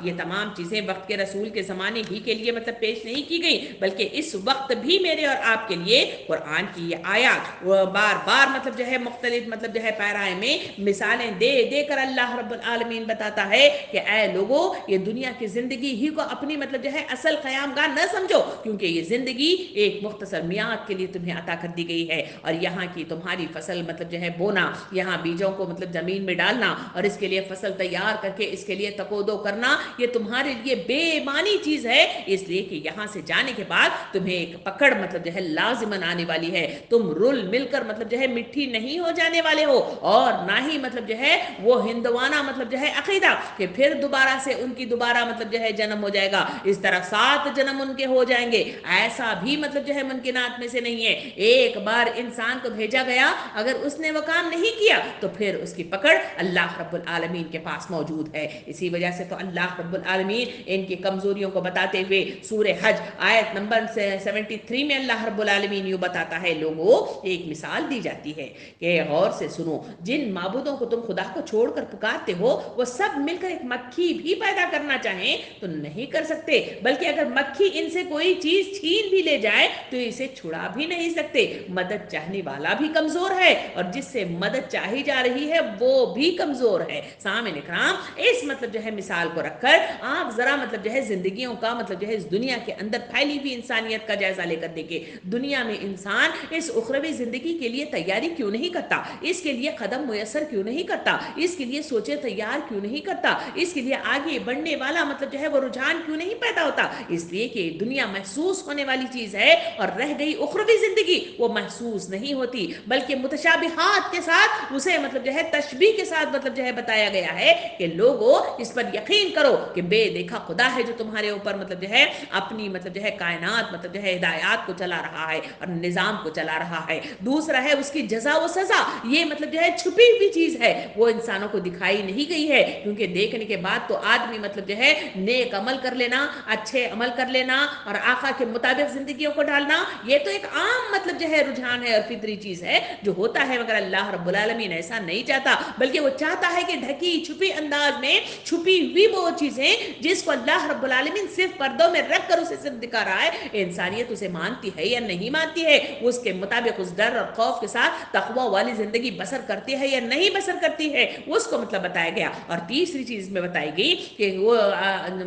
ये तमाम चीजें वक्त के रसूल के ज़माने ही के लिए मतलब पेश नहीं की गई, बल्कि इस वक्त भी मेरे میرے और आपके लिए कुरान की ये आयत बार बार मतलब जो है मुख्तलिफ मतलब जो है पैराए में मिसालें दे देकर अल्लाह रब्बुल आलमीन बताता है कि ऐ लोगों, ये दुनिया की जिंदगी ही को अपनी मतलब जो है असल क़यामगाह न समझो, क्योंकि ये जिंदगी एक मुख्तसर मियाद के लिए तुम्हें अता कर दी गई है। और यहाँ की तुम्हारी फसल मतलब जो है बोना, यहाँ बीजों को मतलब जमीन में डालना और इसके लिए फसल तैयार करके इसके लिए तकोदो करना, ये तुम्हारे लिए बेमानी चीज है, इसलिए कि यहाँ से जाने के बाद तुम्हें एक पकड़ मतलब जो है लाजिमन आने वाली है। तुम रुल मिलकर मतलब जो है मिट्टी नहीं हो जाने वाले हो, और ना ही मतलब जो है वो हिंदवाना मतलब जो है अकीदा कि फिर दोबारा से उनकी दोबारा मतलब जो है जन्म हो जाएगा, इस तरह 7 जन्म उनके हो जाएंगे, ऐसा भी मतलब जो है मुमकिनात में से नहीं है। एक बार इंसान को भेजा गया, अगर उसने वो काम नहीं किया तो फिर उसकी पकड़ अल्लाह रब्बुल आलमीन के पास मौजूद है। इसी वजह से तो अल्लाह रब्बुल आलमीन इनकी कमजोरियों को बताते हुए सूरह हज आयत नंबर 73 में अल्लाह रब्बुल आलमीन यूं बताता है, लोगों एक मिसाल दी जाती है कि गौर से सुनो, जिन माबूदों को तुम खुदा को छोड़कर पुकारते हो वो सब मिलकर एक मक्खी भी पैदा करना चाहें तो नहीं कर सकते, बल्कि अगर मक्खी इनसे कोई चीज छीन भी ले जाए तो इसे छुड़ा भी नहीं सकते। मदद चाहने वाला भी कमजोर है और जिससे मदद चाही जा रही है वो भी कमजोर है। सामने इकराम, इस मतलब जो है मिसाल को रखकर आप जरा मतलब जो है जिंदगियों का मतलब जो है इस दुनिया के अंदर फैली हुई इंसानियत का जायजा लेकर देखे। दुनिया में इंसान इस उखरवी जिंदगी के लिए तैयारी क्यों नहीं करता, इसके लिए कदम मुयसर क्यों नहीं करता, इसके लिए सोचे तैयार क्यों नहीं करता, इसके लिए आगे बढ़ने वाला मतलब जो है वो रुझान क्यों नहीं पैदा होता? इसलिए कि दुनिया महसूस होने वाली चीज है और रह गई उखरवी जिंदगी वो महसूस नहीं होती, बल्कि मुतशाबिहात के साथ उसे मतलब जो है तशबीह के साथ मतलब जो है बताया गया है कि लोगों इस पर यकीन करो कि बेदेखा खुदा है जो तुम्हारे ऊपर मतलब जो है अपनी मतलब जो है कायनात मतलब जो है हिदायत को चला रहा है और निजाम को चला रहा है। दूसरा है उसकी जजा व सजा, ये मतलब जो है छुपी हुई चीज है, वो इंसानों को दिखाई नहीं गई है, क्योंकि देखने के बाद तो आदमी मतलब जो है नेक अमल कर लेना, अच्छे अमल कर लेना और आका के मुताबिक जिंदगियों को ढालना, ये तो एक आम मतलब जो है रुझान है और फितरी चीज है जो होता है, मगर अल्लाह रब्बुल आलमीन ऐसा नहीं चाहता, बल्कि वो चाहता है कि ढकी छुपी अंदाज में छुपी हुई वो चीजें जिसको अल्लाह रब्बुल आलमीन सिर्फ पर्दों में रख कर उसे सिर्फ दिखा रहा है, इंसानियत उसे मानती है या नहीं मानती है, उसके मुताबिक उस डर और खौफ के साथ तकवा वाली जिंदगी बसर करती है या नहीं बसर करती है, उसको मतलब बताया गया। और तीसरी चीज में बताई गई कि वो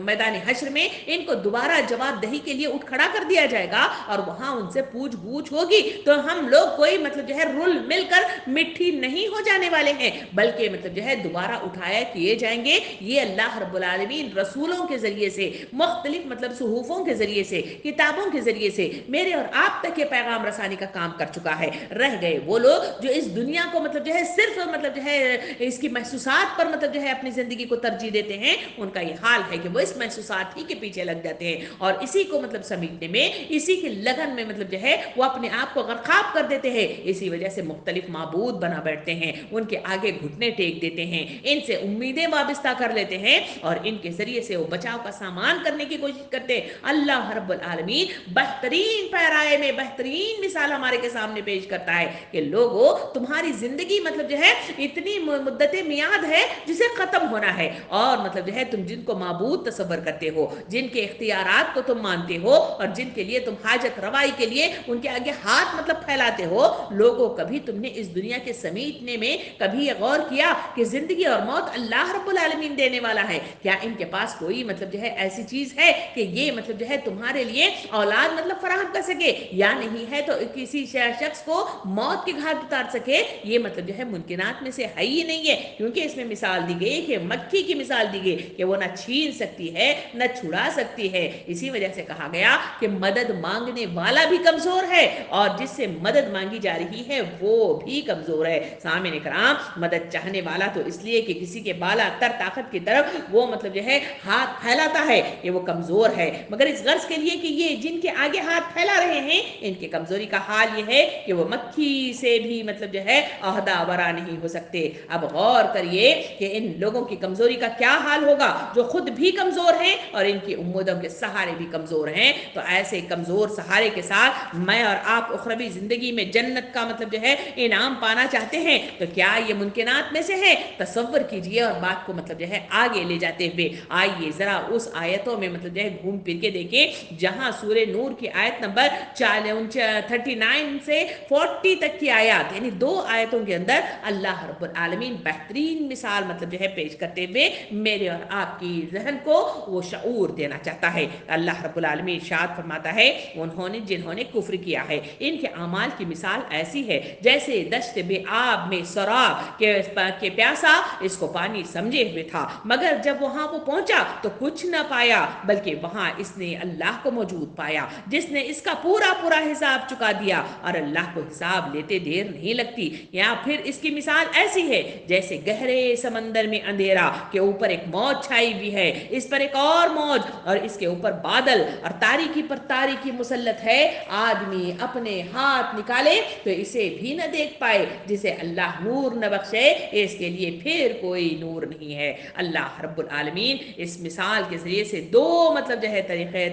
मैदान हश्र में इनको दोबारा जवाबदेही के लिए उठ खड़ा कर दिया जाएगा और वहां उनसे पूछ गूछ होगी, तो हम लोग कोई मतलब जो है रुल मिलकर मिट्टी नहीं हो जाने वाले हैं, बल्कि मतलब जो है दोबारा उठाया किए जाएंगे। ये अल्लाह रब्बुल आलमीन रसूलों के जरिए से, मुख्तलिफ मतलब सुहूफों के जरिए से, किताबों के जरिए से मेरे और आप तक ये पैगाम रसानी का काम कर चुका है। रह गए वो लोग जो इस दुनिया को मतलब जो है सिर्फ मतलब जो है इसकी महसूसात पर मतलब जो है अपनी जिंदगी को तरजीह देते हैं, उनका ये हाल है कि वो इस महसूसात ही के पीछे लग जाते हैं और इसी को मतलब समेटने में, इसी की लगन में मतलब जो है वो अपने आप को गरकाब कर देते हैं। इसी वजह से मुख्तलिफ माबूद बना बैठते हैं, उनके आगे घुटने टेक देते हैं, इनसे उम्मीदें वाबस्ता कर लेते हैं और इनके जरिए से वो बचाव का सामान करने की कोशिश करते हैं। अल्लाह रब्बुल आलमीन बेहतरीन पैराए में बेहतरीन मिसाल हमारे के सामने पेश करता है कि लोगों तुम्हारी जिंदगी मतलब जो है इतनी मुद्दत मियाद है जिसे खत्म होना है, और मतलब जो है तुम जिनको माबूद तसव्वुर करते हो, जिनके इख्तियारात को तुम मानते हो और जिनके लिए तुम हाजत रवाई के लिए उनके आगे हाथ मतलब फैलाते हो, लोगों कभी तुमने इस दुनिया के समेटने में कभी गौर किया कि जिंदगी और मौत अल्लाह रब्बुल आलमीन देने वाला है? क्या इनके पास कोई मतलब जो है ऐसी चीज है कि ये मतलब जो है तुम्हारे लिए औलाद मतलब फराहम कर सके, या नहीं है तो किसी शख्स को मौत के घाट उतार सके? ये मतलब जो है मुमकिनात में से है ही नहीं है, क्योंकि इसमें मिसाल दी गई कि मक्खी की मिसाल दी गई कि वो ना छीन सकती है न छुड़ा सकती है। इसी वजह से कहा गया कि मदद मांगने वाला भी कमजोर है और जिससे मदद मांगी जा रही है वो भी कमजोर है। सामने कराम, मदद चाहने वाला तो इसलिए कि किसी के बाला तर ताकत की तरफ वो मतलब जो है हाथ फैलाता है कि वो कमजोर है, मगर इस गर्ज के लिए कि ये जिनके आगे हाथ फैला रहे हैं इनकी कमजोरी का हाल ये है कि वो मक्खी से भी मतलब जो है अहदा वरा नहीं हो सकते। अब गौर करिए कि इन लोगों की कमजोरी का क्या हाल होगा जो खुद भी कमजोर हैं और इनकी उम्मीदों के सहारे भी कमजोर हैं। तो ऐसे कमजोर सहारे के साथ मैं और आप उखरवी जिंदगी में जन्नत का मतलब जो है इनाम पाना चाहते हैं, तो क्या ये मुमकिनात में से है? तसव्वुर कीजिए और बात को मतलब जो है आगे ले जाते हुए आइए जरा उस आयतों में मतलब जो है घूम फिर के देखें जहां सूरह नूर की आयत नंबर अंदर 39 से 40 तक की आयत, यानी 2 आयतों के अंदर अल्लाह रब्बुल आलमीन बेहतरीन मिसाल मतलब जो है पेश करते हुए मेरे और आपकी जहन को वो शऊर देना चाहता है। अल्लाह रब्बुल आलमीन इरशाद फरमाता है, उन्होंने जिन्होंने कुफ्र किया है इनके अमाल की मिसाल ऐसी है जैसे दश्त बेआब में सराब के प्यासा इसको पानी समझे हुए था, मगर जब वहां वो पहुंचा तो कुछ न पाया, बल्कि वहां इसने अल्लाह को मौजूद पाया जिसने इसका पूरा पूरा हिसाब चुका दिया, और अल्लाह को हिसाब लेते देर नहीं लगती। या फिर इसकी मिसाल ऐसी है जैसे गहरे समंदर में अंधेरा के ऊपर एक मौज छाई हुई है, इस पर एक और मौज, और इसके ऊपर बादल, और तारीकी पर तारीकी मुसल्लत है, आदमी अपने हाथ निकाले तो इसे भी न देख पाए, जिसे अल्लाह नूर न बख्शे इसके लिए फिर कोई नूर नहीं है। अल्लाह रब्बुल आलमीन इस मिसाल के जरिए से 2 मतलब जो है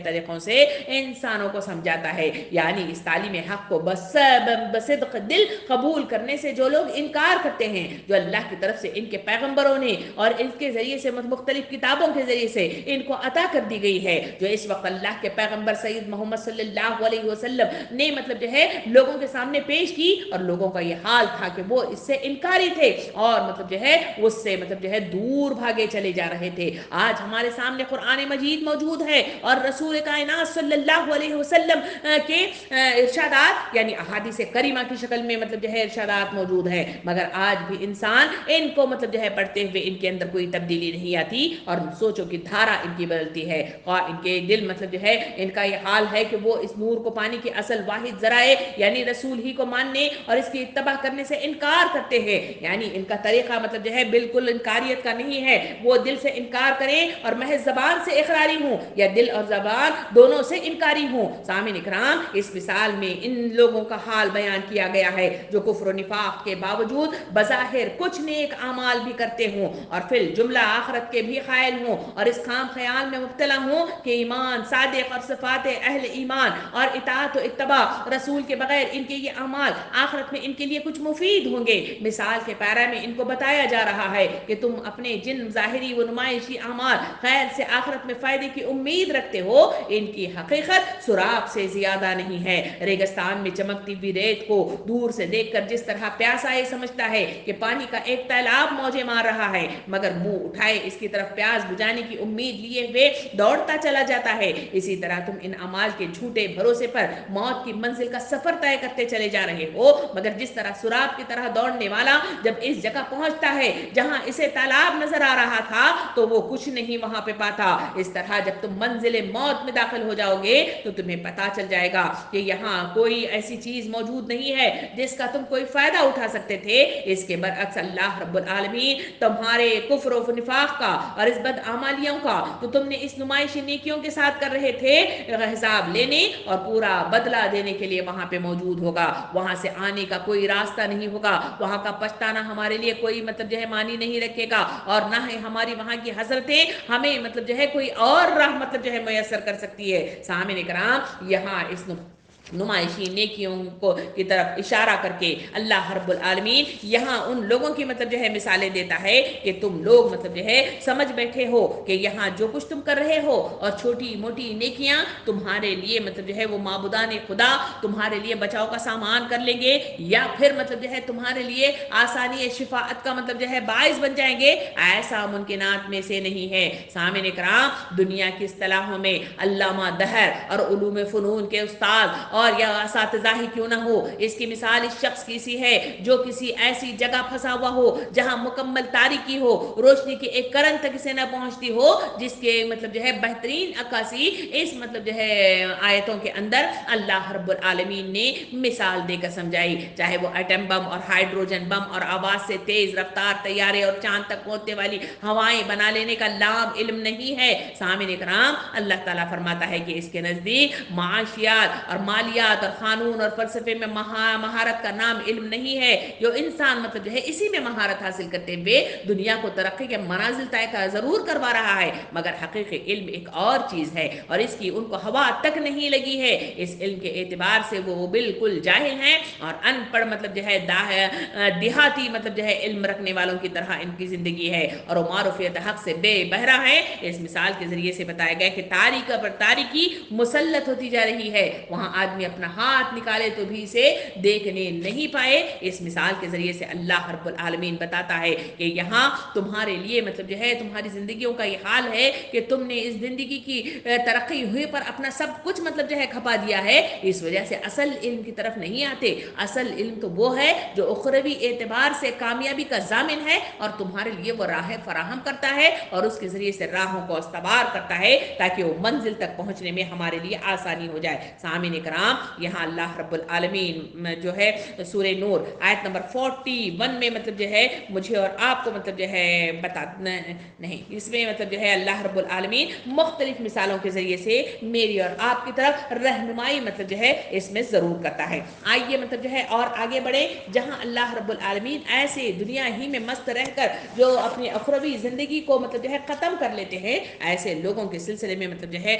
तरीकों से इंसानों को समझाता है, यानी इस तालीम हक को बसिद्क़ दिल कबूल करने से जो लोग इनकार करते हैं, जो अल्लाह की तरफ से इनके पैगंबरों ने और इनके जरिए से मुख्तलिफ किताबों के जरिए से इनको अता कर दी गई है, जो इस वक्त अल्लाह के पैगंबर सैयद मोहम्मद सल्लल्लाहु अलैहि वसल्लम ने मतलब जो है लोगों के सामने पेश की, और लोगों का ये हाल था कि वो इससे इनकारी थे और मतलब जो है उससे मतलब जो है दूर भागे चले जा रहे थे। आज हमारे सामने कुरान मजीद मौजूद है और रसूल कायनात सल्लल्लाहु अलैहि वसल्लम के इरशादात यानी अहादीस करीमा की शक्ल में मतलब जो है इरशादात मौजूद है, मगर आज भी इंसान इनको मतलब जो है पढ़ते हुए इनके अंदर कोई तब्दीली नहीं आती और सोचो की धारा इनकी बदलती है, और इनके दिल मतलब जो है इनका ये हाल है कि वो इस नूर को पाने की असल वाहिद जराए यानी रसूल ही को मानने और इसकी इत्तबा करने से इनकार करते हैं, यानी इनका तरीका मतलब जो है बिल्कुल इनकारियत का नहीं है, वो दिल से इनकार करें और महज ज़बान से इकरारी हूँ या दिल और ज़बान दोनों से इनकारी हूँ। सामिन इकराम, इस मिसाल में इन लोगों का हाल बयान किया गया है जो कुफ्र और निफाक के बावजूद बज़ाहिर कुछ नेक आमाल भी करते हों और फिर जुमला आखरत के भी कायल हों और इस खाम ख्याल में मुब्तला हों कि ईमान सादिक और सिफात अहल ईमान और इताअत और इत्तबा रसूल के बगैर इनके ये अमाल आखरत में इनके लिए कुछ मुफीद होंगे। मिसाल के पैरा में इनको बताया जा रहा है कि तुम अपने जिन ज़ाहिरी व नुमाइशी अमाल खैर से आखरत में फ़ायदे की उम्मीद रखते हो, इनकी हकीकत सुराब से ज़्यादा नहीं है। रेगिस्तान में चमकती हुई रेत को दूर से देखकर जिस तरह प्यासा ये समझता है कि पानी का एक तालाब मौजे मार रहा है, मगर मुंह उठाए इसकी तरफ प्यास बुझाने की उम्मीद लिए हुए दौड़ता चला जाता है, इसी तरह तुम इन अमाल के झूठे भरोसे पर मौत की मंजिल का सफर तय करते चले जा रहे हो, मगर जिस तरह सुराब की तरह दौड़ने वाला जब इस जगह पहुंचता है जहां इसे तालाब नजर आ रहा था तो वो कुछ नहीं वहां पे पाता, इस तरह जब तुम मंजिल मौत में दाखिल हो जाओगे तो तुम्हें पता चल जाएगा कि यहाँ कोई ऐसी चीज मौजूद नहीं है जिसका तुम कोई फायदा उठा सकते थे। इसके बरअक्स अल्लाह रब्बुल आलमीन तुम्हारे कुफ्र और निफाक का और इस बदआमालियों का तो तुमने इस नुमाइशी नेकियों के साथ कर रहे थे हिसाब लेने और पूरा बदला देने के लिए वहां पे मौजूद होगा। वहां से आने का कोई रास्ता नहीं होगा, वहां का पछताना हमारे लिए कोई मतलब जो है मानी नहीं रखेगा और ना ही हमारी वहां की हसरतें हमें मतलब जो है कोई और राह मतलब जो है मैसर कर सकती है। सामिन इकराम, यहाँ इस नुमाइशी नेकियों को की तरफ इशारा करके अल्लाह रब्बुल आलमीन यहाँ उन लोगों की मतलब जो है मिसालें देता है कि तुम लोग मतलब जो है समझ बैठे हो कि यहाँ जो कुछ तुम कर रहे हो और छोटी मोटी नेकियां तुम्हारे लिए मतलब जो है वो माबुदान खुदा तुम्हारे लिए बचाव का सामान कर लेंगे या फिर मतलब जो है तुम्हारे लिए आसानी शिफाअत का मतलब जो है बाइस बन जाएंगे, ऐसा मुमकिनात में से नहीं है। सामिन इकराम, दुनिया की इस्तिलाहों में अल्लामा दहर और उलूम फ़नून के उस्ताद और या असातिज़ा ही क्यों ना हो, इसकी मिसाल इस शख्स की सी है जो किसी ऐसी जगह फंसा हुआ हो जहां मुकम्मल तारीकी हो, रोशनी की एक करन तक इसे न पहुंचती हो, जिसके मतलब जो है बेहतरीन अक्कासी इस मतलब जो है आयतों के अंदर अल्लाह रब्बुल आलमीन ने मिसाल देकर समझाई। चाहे वो एटम बम और हाइड्रोजन बम और आवाज से तेज रफ्तार तैयारे और चांद तक पहुंचने वाली हवाएं बना लेने का लाभ इल्म नहीं है। सामिन इकराम, अल्लाह ताला फरमाता है कि इसके नजदीक माशियात और मालियात और कानून और फलसफे में महारत का नाम इल्म नहीं है। जो इंसान मतलब जो है इसी में महारत हासिल करते हुए दुनिया को तरक्की के मनाजिल तय जरूर करवा रहा है, मगर हकीकी इल्म एक और चीज है और इसकी उनको हवा तक नहीं लगी है। इस इल्म के एतबार से वो बिल्कुल जाहिल हैं और अनपढ़ मतलब जो है देहाती मतलब जो है इल्म रखने वालों की तरह इनकी जिंदगी है और वो मारूफियत हक से बेबहरा है। इस मिसाल के जरिए से बताया गया कि तारीख पर तारीकी मुसल्लत होती जा रही है, वहां آدمی اپنا ہاتھ نکالے تو بھی اسے دیکھنے نہیں پائے۔ اس مثال کے ذریعے سے اللہ رب العالمین بتاتا ہے کہ یہاں تمہارے لیے مطلب جو ہے تمہاری زندگیوں کا یہ حال ہے کہ تم نے اس زندگی کی ترقی ہوئے پر اپنا سب کچھ مطلب جو ہے کھپا دیا ہے، اس وجہ سے اصل علم کی طرف نہیں آتے۔ اصل علم تو وہ ہے جو اخروی اعتبار سے کامیابی کا ضامن ہے اور تمہارے لیے وہ راہ فراہم کرتا ہے اور اس کے ذریعے سے راہوں کو استوار کرتا ہے تاکہ وہ منزل تک پہنچنے میں ہمارے لیے آسانی ہو جائے۔ سامعین کرام، یہاں اللہ رب العالمین جو ہے سورہ نور آیت نمبر 41 میں مطلب جو ہے مجھے اور آپ کو مطلب جو ہے نہیں، اس میں مطلب جو ہے اللہ رب العالمین مختلف مثالوں کے ذریعے سے میری اور آپ کی طرف رہنمائی مطلب جو ہے اس میں ضرور کرتا ہے۔ آئیے مطلب جو ہے اور آگے بڑھے، جہاں اللہ رب العالمین ایسے دنیا ہی میں مست رہ کر جو اپنی اخروی زندگی کو مطلب جو ہے ختم کر لیتے ہیں، ایسے لوگوں کے سلسلے میں مطلب جو ہے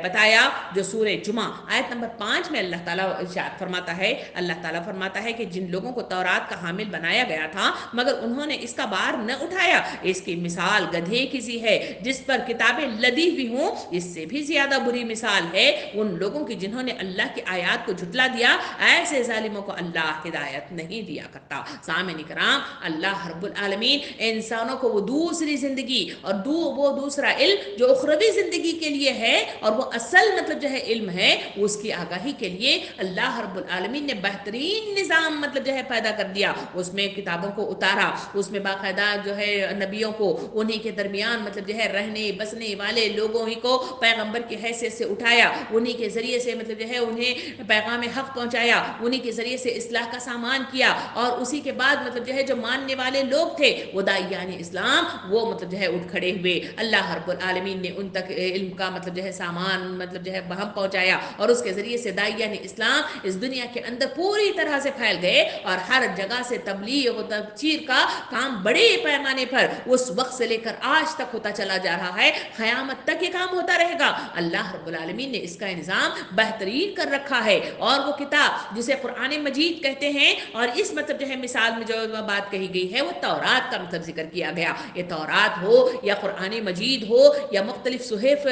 بتایا جو سورہ جمعہ آیت نمبر 5 میں اللہ تعالیٰ ارشاد فرماتا ہے، اللہ تعالیٰ فرماتا ہے کہ جن لوگوں کو تورات کا حامل بنایا گیا تھا مگر انہوں نے اس کا بار نہ اٹھایا، اس کی مثال گدھے کی سی ہے جس پر کتابیں لدی ہوئی ہوں۔ اس سے بھی زیادہ بری مثال ہے ان لوگوں کی جنہوں نے اللہ کی آیات کو جھٹلا دیا، ایسے ظالموں کو اللہ ہدایت نہیں دیا کرتا۔ سامعین کرام، اللہ رب العالمین انسانوں کو وہ دوسری زندگی اور وہ دوسرا علم جو اخروی زندگی کے لیے ہے اور وہ اصل مطلب جو ہے علم ہے، اس کی آگاہی کے لیے اللہ رب العالمین نے بہترین نظام مطلب جو ہے پیدا کر دیا۔ اس میں کتابوں کو اتارا، اس میں باقاعدہ جو ہے نبیوں کو انہی کے درمیان مطلب جو ہے رہنے بسنے والے لوگوں ہی کو پیغمبر کی حیثیت سے اٹھایا، انہی کے ذریعے سے مطلب جو ہے انہیں پیغام حق پہنچایا، انہی کے ذریعے سے اصلاح کا سامان کیا، اور اسی کے بعد مطلب جو ہے جو ماننے والے لوگ تھے وہ داعیان اسلام وہ مطلب جو ہے اٹھ کھڑے ہوئے۔ اللہ رب العالمین نے ان تک علم کا مطلب جو ہے سامان مطلب جو ہے بہم پہنچایا اور اس کے ذریعے سے داعیان اسلام اس دنیا کے اندر پوری طرح سے پھیل گئے اور ہر جگہ سے تبلیغ و تبشیر کا کام بڑے پیمانے پر اس وقت سے لے کر آج تک ہوتا چلا جا رہا ہے، قیامت تک یہ کام ہوتا رہے گا۔ اللہ رب العالمین نے اس کا انظام بہترین کر رکھا ہے، اور وہ کتاب جسے قرآن مجید کہتے ہیں اور اس مطلب جو ہے مثال میں جو بات کہی گئی ہے وہ تورات کا مطلب ذکر کیا گیا۔ یہ تورات ہو یا قرآن مجید ہو یا مختلف صحف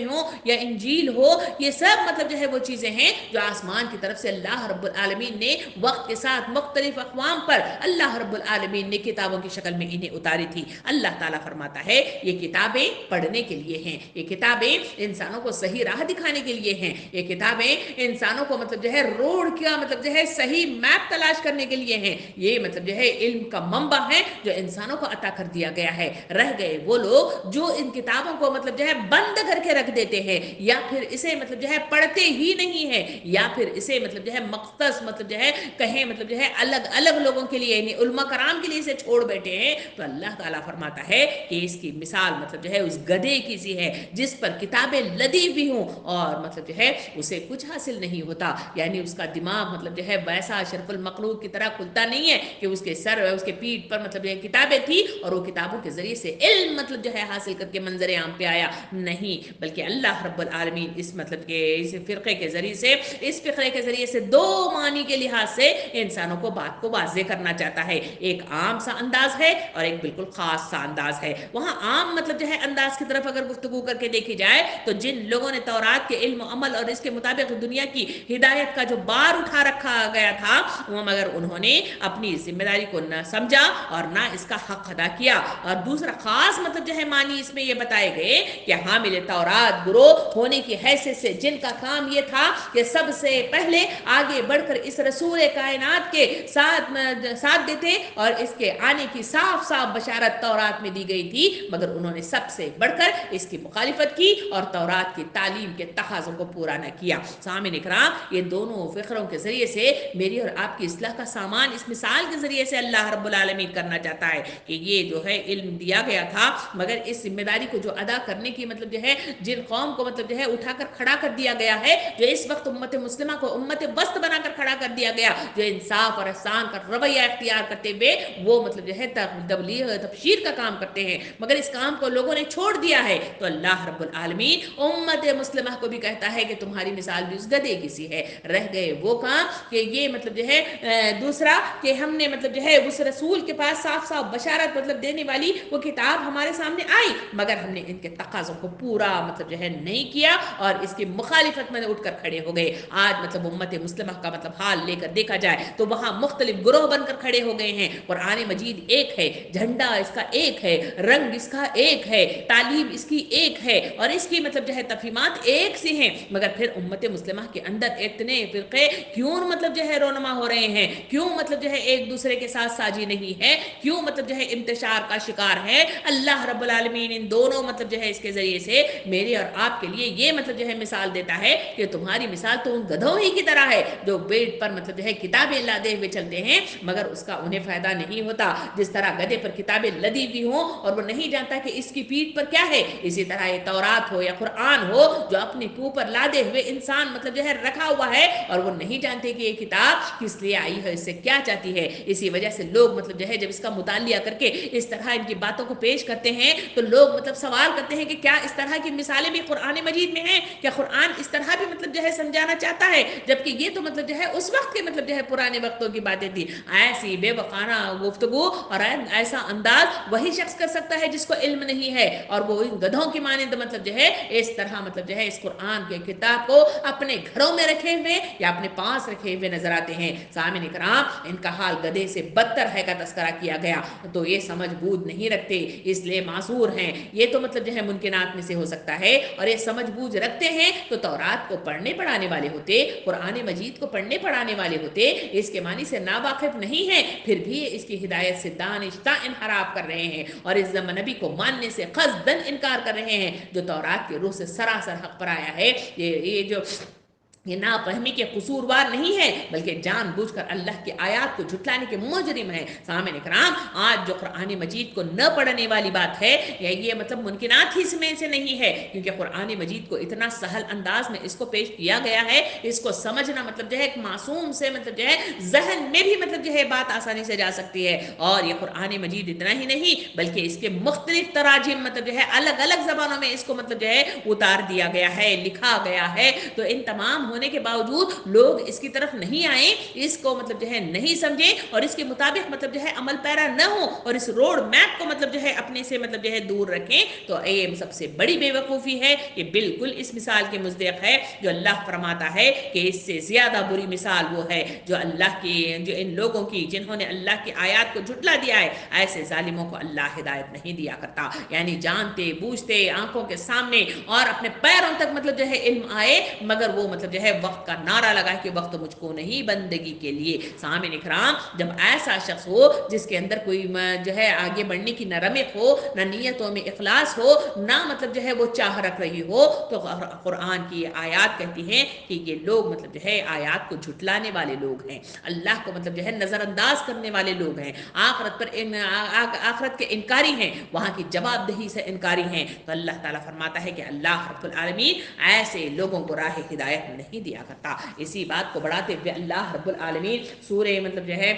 ہوں یا انجیل ہو، یہ سب مطلب جو ہے وہ چیزیں ہیں جو آسمان کی طرف سے اللہ رب العالمین نے وقت کے ساتھ مختلف اقوام پر اللہ رب العالمین نے کتابوں کی شکل میں انہیں اتاری تھی۔ اللہ تعالیٰ فرماتا ہے یہ کتابیں پڑھنے کے لیے ہیں، یہ کتابیں انسانوں کو صحیح راہ دکھانے کے لیے ہیں، یہ کتابیں انسانوں کو مطلب جو ہے روڈ کا مطلب جو ہے صحیح میپ تلاش کرنے کے لیے ہیں، یہ مطلب جو ہے علم کا منبع ہے جو انسانوں کو عطا کر دیا گیا ہے۔ رہ گئے وہ لوگ جو ان کتابوں کو مطلب جو ہے بند کر کے رکھ دیتے ہیں، یا پھر اسے مطلب جو ہے پڑھتے ہی نہیں ہیں، یا پھر اسے مطلب جو ہے مختص مطلب جو ہے کہیں مطلب جو ہے الگ الگ لوگوں کے لیے یعنی علماء کرام کے لیے اسے چھوڑ بیٹھے ہیں، تو اللہ تعالیٰ فرماتا ہے کہ اس کی مثال مطلب جو ہے اس گدھے کی سی ہے جس پر کتابیں لدی ہوئی ہوں اور مطلب جو ہے اسے کچھ حاصل نہیں ہوتا، یعنی اس کا دماغ مطلب جو ہے ویسا اشرف المخلوق کی طرح کھلتا نہیں ہے کہ اس کے سر اس کے پیٹھ پر مطلب جو ہے کتابیں تھی اور وہ کتابوں کے ذریعے سے علم مطلب جو ہے حاصل کر کے منظر عام پہ آیا، نہیں، بلکہ اللہ رب العالمین اس مطلب کے اس فرقے کے ذریعے سے دو معنی کے لحاظ سے انسانوں کو بات کو واضح کرنا چاہتا ہے۔ ایک عام سا انداز ہے اور ایک بالکل خاص سا انداز ہے۔ وہاں عام مطلب جو ہے انداز کی طرف اگر گفتگو کر کے دیکھی جائے تو جن لوگوں نے تورات کے علم و عمل اور اس کے مطابق دنیا کی ہدایت کا جو بار اٹھا رکھا گیا تھا، وہ مگر انہوں نے اپنی ذمہ داری کو نہ سمجھا اور نہ اس کا حق ادا کیا۔ اور دوسرا خاص مطلب جو ہے معنی اس میں یہ بتائے گئے کہ حامل تورات گروہ ہونے کی حیثیت سے جن کا کام یہ تھا کہ سب سے پہلے آگے بڑھ کر اس رسول کائنات کے ساتھ دیتے اور اس کے آنے کی صاف صاف بشارت تورات میں دی گئی تھی، مگر انہوں نے سب سے بڑھ کر اس کی مخالفت کی اور تورات کی تعلیم کے تقاضوں کو پورا نہ کیا۔ سامعین اکرام، یہ دونوں فقروں کے ذریعے سے میری اور آپ کی اصلاح کا سامان اس مثال کے ذریعے سے اللہ رب العالمین کرنا چاہتا ہے کہ یہ جو ہے علم دیا گیا تھا، مگر اس ذمہ داری کو جو ادا کرنے کی مطلب جو ہے جن قوم کو مطلب جو ہے اٹھا کر کھڑا کر دیا گیا ہے، جو اس وقت امت مسلمہ کو امت وسط بنا کر کھڑا کر دیا گیا، جو انصاف اور احسان کا رویہ اختیار کرتے ہوئے وہ مطلب جو ہے تبلیغ تبشیر کا کام کرتے ہیں، مگر اس کام کو لوگوں نے چھوڑ دیا ہے، تو اللہ رب العالمین امت مسلمہ کو بھی کہتا ہے کہ تمہاری مثال بھی اس گدھے کی سی ہے۔ رہ گئے وہ کام کہ یہ مطلب جو ہے دوسرا کہ ہم نے مطلب جو ہے اس رسول کے پاس صاف صاف بشارت مطلب دینے والی وہ کتاب ہمارے سامنے آئی، مگر ہم نے ان کے تقاضوں کو پورا مطلب جو ہے نہیں کیا اور اس کی مخالفت میں اٹھ کر کھڑے ہو گئے۔ गए। आज मतलब उम्मत मुस्लिमा का मतलब हाल लेकर देखा जाए तो वहाँ मुख्तलिफ ग्रोह बनकर खड़े हो गए हैं। कुरान मजीद एक है, झंडा इसका एक है, रंग इसका एक है, तालीम इसकी एक है और इसकी मतलब जो है तफहीमात एक सी हैं, मगर फिर उम्मत मुस्लिमा के अंदर इतने फ़िरक़े क्यों मतलब जो है रोनमा हो रहे हैं, क्यों मतलब जो है एक दूसरे के साथ साझी नहीं है, क्यों मतलब जो है इंतशार का शिकार है। अल्लाह रब्बुल आलमीन इन दोनों मतलब जो है इसके ज़रिए से मेरे और आपके लिए ये मतलब जो है मिसाल देता है कि तुम्हारी मिसाल तो उन गधों ही की तरह है जो पेट पर मतलब जो है किताबें लादे हुए चलते हैं मगर उसका उन्हें फ़ायदा नहीं होता। जिस तरह गधे पर किताबें लदी हुई हों और वो नहीं जानता कि इसकी पीठ पर क्या है, इसी तरह ये तौरात हो या कुरान हो जो अपनी मुंह पर लादे हुए इंसान मतलब जो है रखा हुआ है और वो नहीं जानते कि ये किताब किस लिए आई है, इससे क्या चाहती है। इसी वजह से लोग मतलब जो है जब इसका मुतालिया करके इस तरह इनकी बातों को पेश करते हैं तो लोग मतलब सवाल करते हैं कि क्या इस तरह की मिसालें भी कुरान मजीद में हैं, क्या कुरान इस तरह भी मतलब जो है समझाना चाहता है, जबकि ये तो मतलब जो है उस वक्त के मतलब जो है पुराने वक्तों की बातें थी। ऐसी बेवकाना गुफ्तगू और ऐसा अंदाज वही शख्स कर सकता है जिसको इल्म नहीं है और वो इन गधों की मानिंद मतलब जो है इस तरह मतलब जो है इस कुरान के किताब को अपने घरों में रखे हुए या अपने पास रखे हुए नजर आते हैं। सामने इकराम इनका हाल गधे से बदतर है का तस्करा किया गया तो ये समझ बूझ नहीं रखते, इसलिए मासूर हैं। ये तो मतलब जो है मुमकिनात में से हो सकता है और ये समझ बूझ रखते हैं तो तौरात को पढ़ने पढ़ाने वाले होते, कुरान मजीद को पढ़ने पढ़ाने वाले होते, इसके मानी से नावाकिफ नहीं है, फिर भी इसकी हिदायत से दानिश्ता इनहराफ कर रहे हैं और इस नबी को मानने से क़स्दन इनकार कर रहे हैं जो तौरात के रूह से सरासर हक पर आया है। ये जो ये नाफहमी के कसूरवार नहीं है बल्कि जानबूझकर अल्लाह की आयत को झुटलाने के मुजरिम है। सामने कराम आज जो कुरान मजीद को न पढ़ने वाली बात है ये मतलब मुमकिनात ही इसमें से नहीं है क्योंकि कुरान मजीद को इतना सहल अंदाज में इसको पेश किया गया है, इसको समझना मतलब जो है एक मासूम से मतलब जो है जहन में भी मतलब जो है बात आसानी से जा सकती है। और ये कुरान मजीद इतना ही नहीं बल्कि इसके मुख्तलिफ तराजिम मतलब जो है अलग अलग ज़बानों में इसको मतलब जो है उतार दिया गया है, लिखा गया है। तो इन तमाम होने के बावजूद लोग इसकी तरफ नहीं आए, इसको मतलब जो है नहीं समझे और इसके मुताबिक मतलब जो है अमल पैरा न हो और इस रोड मैप को मतलब जो है अपने से मतलब जो है दूर रखें, तो ये सबसे बड़ी बेवकूफ़ी है। ये बिल्कुल इस मिसाल के मुस्दिक है जो अल्लाह फरमाता है कि इससे ज़्यादा बुरी मिसाल वो है जो अल्लाह की जो इन लोगों की जिन्होंने अल्लाह की आयत को झुटला दिया है, ऐसे जालिमों को अल्लाह हिदायत नहीं दिया करता। यानी जानते बूझते आंखों के सामने और अपने पैरों तक मतलब जो है इल्म आए मगर वो मतलब जो है वक्त का नारा लगा कि वक्त मुझको नहीं बंदगी के लिए। सामने इकराम जब ऐसा शख्स हो जिसके अंदर कोई जो है आगे बढ़ने की न रमक हो, न नीयतों में इखलास हो, ना मतलब जो है वो चाह रख रही हो, तो कुरान की आयत कहती हैं कि ये लोग मतलब जो है आयत को झुटलाने वाले लोग हैं, अल्लाह को मतलब जो है नज़रअंदाज करने वाले लोग हैं, आखरत के इनकारी हैं, वहाँ की जवाबदेही से इनकारी हैं। तो अल्लाह ताला फरमाता है कि अल्लाह रब्बुल आलमीन ऐसे लोगों को राह हिदायत नहीं दिया करता। इसी बात को बढ़ाते हुए अल्लाह रब्बुल आलमीन सूरे मतलब जो है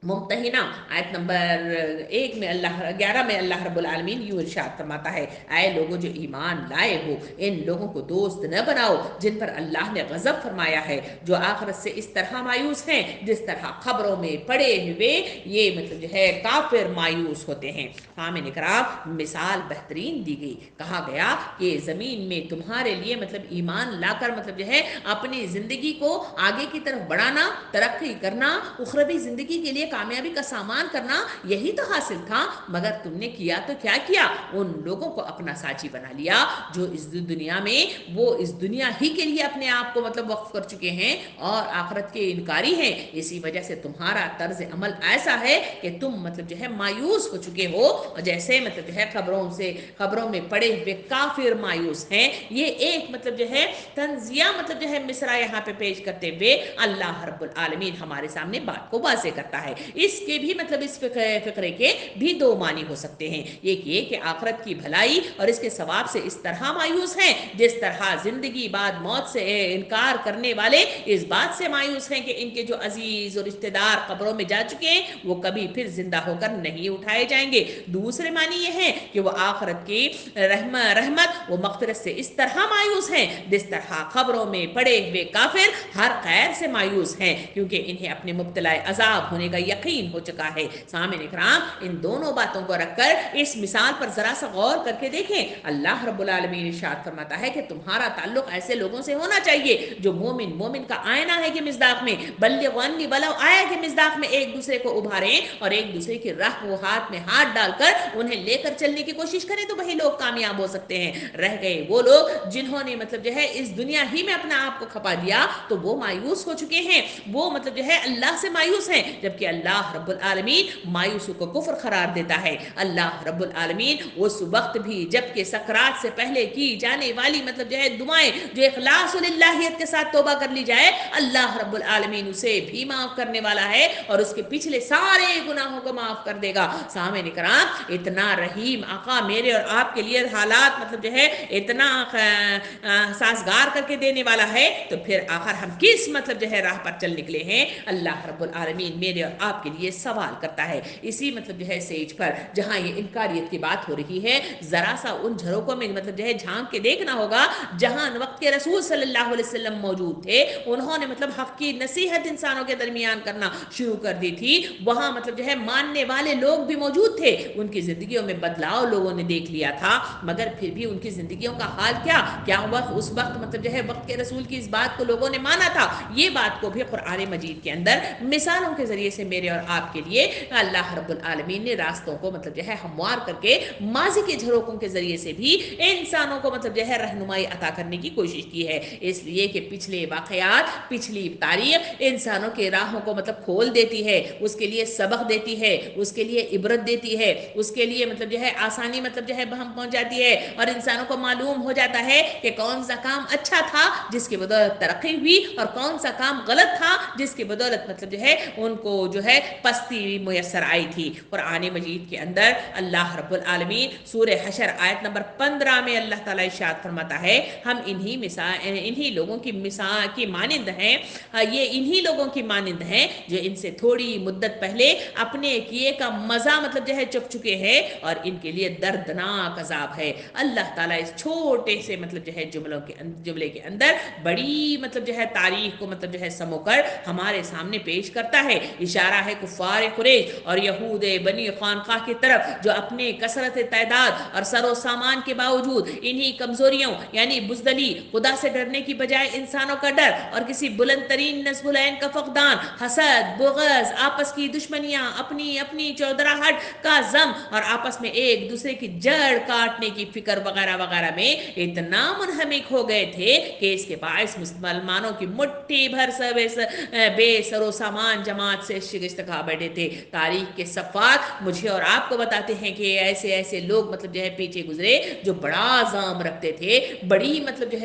मुम्तहिना आयत नंबर 1 में 11 में अल्लाह रब्बुल आलमीन यूं इरशाद फरमाता है, ऐ लोगों जो ईमान लाए हो इन लोगों को दोस्त न बनाओ जिन पर अल्लाह ने गज़ब फरमाया है, जो आखिरत से इस तरह मायूस हैं जिस तरह खबरों में पड़े हुए ये मतलब जो है काफिर मायूस होते हैं। सामने इकराम मिसाल बेहतरीन दी गई, कहा गया कि ज़मीन में तुम्हारे लिए मतलब ईमान लाकर मतलब जो है अपनी ज़िंदगी को आगे की तरफ बढ़ाना, तरक्की करना, उखरवी ज़िंदगी के लिए कामयाबी का सामान करना, यही तो हासिल था, मगर तुमने किया तो क्या किया, उन लोगों को अपना साची बना लिया जो इस दुनिया में वो इस दुनिया ही के लिए अपने आप को मतलब वक्फ कर चुके हैं और आखिरत के इनकारी हैं। इसी वजह से तुम्हारा तर्ज अमल ऐसा है कि तुम मतलब जो है मायूस हो चुके हो और जैसे मतलब जो है खबरों में पड़े हुए काफिर मायूस हैं। ये एक मतलब जो है तंजिया मतलब जो है मिसरा यहाँ पे पेश करते हुए अल्लाह रब्बुल आलमीन हमारे सामने बात को वाज़ेह करता है। इसके भी मतलब इस फिक्रे के भी दो मानी हो सकते हैं, एक ये कि आखिरत की भलाई और इसके सवाब से इस तरह मायूस हैं जिस तरह जिंदगी बाद मौत से इनकार करने वाले इस बात से मायूस हैं कि इनके जो अजीज और रिश्तेदार कब्रों में जा चुके हैं वो कभी फिर जिंदा होकर नहीं उठाए जाएंगे। दूसरे मानी ये है कि वो आखिरत की रहमत वो मग़फ़िरत से इस तरह मायूस हैं जिस तरह खबरों में पड़े हुए काफिर हर खैर से मायूस हैं, क्योंकि इन्हें अपने मुब्तला अजाब होने का یقین ہو چکا ہے۔ سامعین اکرام، ان دونوں باتوں کو رکھ کر اس مثال پر ذرا سا غور کر کے دیکھیں۔ اللہ رب العالمین ارشاد فرماتا ہے کہ تمہارا تعلق ایسے لوگوں سے ہونا چاہیے جو مومن کا آئینہ ہے کہ مصداق میں، بلغ عنی ولو آیا کہ مصداق میں ایک دوسرے کو ابھاریں اور ایک دوسرے کی راہ کو ہاتھ میں ہاتھ ڈال کر انہیں لے کر چلنے کی کوشش کریں، تو وہی لوگ کامیاب ہو سکتے ہیں۔ رہ گئے وہ لوگ جنہوں نے اس دنیا ہی میں اپنا آپ کو کھپا دیا، تو وہ مایوس ہو چکے ہیں، وہ اللہ سے مایوس ہیں، جبکہ اللہ رب العالمین مایوسوں کو کفر قرار دیتا ہے۔ اللہ رب العالمین اس وقت بھی جبکہ سکرات سے پہلے کی جانے والی دعائیں جو اخلاص و للہیت کے ساتھ توبہ کر لی جائے، اللہ رب العالمین اسے بھی معاف کرنے والا ہے اور اس کے پچھلے سارے گناہوں کو معاف کر دے گا۔ سامعین کرام، اتنا رحیم آقا میرے اور آپ کے لیے حالات اتنا سازگار کر کے دینے والا ہے، تو پھر آخر ہم کس راہ پر چل نکلے ہیں؟ اللہ رب العالمین میرے اور آپ کے لیے سوال کرتا ہے۔ اسی سیج پر جہاں یہ انکاریت کی بات ہو رہی ہے، ذرا سا ان جھروکوں میں جھانک کے دیکھنا ہوگا جہاں وقت کے رسول صلی اللہ علیہ وسلم موجود تھے، انہوں نے حق کی نصیحت انسانوں کے درمیان کرنا شروع کر دی تھی، وہاں ماننے والے لوگ بھی موجود تھے، ان کی زندگیوں میں بدلاؤ لوگوں نے دیکھ لیا تھا، مگر پھر بھی ان کی زندگیوں کا حال کیا اس وقت وقت کے رسول کی اس بات کو لوگوں نے مانا تھا؟ یہ بات کو بھی قرآن مجید کے اندر مثالوں کے ذریعے سے میرے اور آپ کے لیے اللہ رب العالمین نے راستوں کو ہموار کر کے ماضی کے جھروکوں کے ذریعے سے بھی انسانوں کو رہنمائی عطا کرنے کی کوشش کی ہے، اس لیے کہ پچھلے واقعات، پچھلی تاریخ انسانوں کے راہوں کو کھول دیتی ہے، اس کے لیے سبق دیتی ہے، اس کے لیے عبرت دیتی ہے، اس کے لیے آسانی بہم پہنچ جاتی ہے، اور انسانوں کو معلوم ہو جاتا ہے کہ کون سا کام اچھا تھا جس کی بدولت ترقی ہوئی، اور کون سا کام غلط تھا جس کی بدولت ان کو پستی میسر آئی تھی۔ قرآن مجید کے اندر اللہ رب العالمین سورہ حشر آیت نمبر 15 میں اللہ تعالیٰ ارشاد فرماتا ہے، ہم انہی لوگوں کی مانند ہیں، یہ انہی لوگوں کی مانند ہیں جو ان سے تھوڑی مدت پہلے اپنے کیے کا مزہ چک چکے ہیں، اور ان کے لیے دردناک عذاب ہے۔ اللہ تعالیٰ اس چھوٹے سے جملے کے اندر بڑی تاریخ کو سمو کر ہمارے سامنے پیش کرتا ہے۔ اشارہ ہے کفار قریش اور یہود بنی خانقاہ کی طرف، جو اپنے کثرت تعداد اور سر و سامان کے باوجود انہی کمزوریوں یعنی بزدلی، خدا سے ڈرنے کی بجائے انسانوں کا ڈر اور کسی بلند ترین نصب العین کا فقدان، حسد، بغض، آپس کی دشمنیاں، اپنی چودراہٹ کا غم، اور آپس میں ایک دوسرے کی جڑ کاٹنے کی فکر وغیرہ وغیرہ میں اتنا منہمک ہو گئے تھے کہ اس کے باعث مسلمانوں کی مٹھی بھر بے سر و سامان جماعت سے شکست کھا بیٹھے تھے۔ تاریخ کے صفحات مجھے اور آپ کو بتاتے ہیں کہ ایسے لوگ پیچھے گزرے جو بڑا عزم رکھتے تھے، بڑی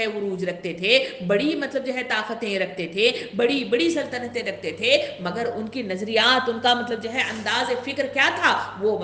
عروج رکھتے تھے، بڑی طاقتیں رکھتے تھے، بڑی سلطنتیں رکھتے تھے، مگر ان کی نظریات، ان کا انداز فکر کیا تھا؟ وہ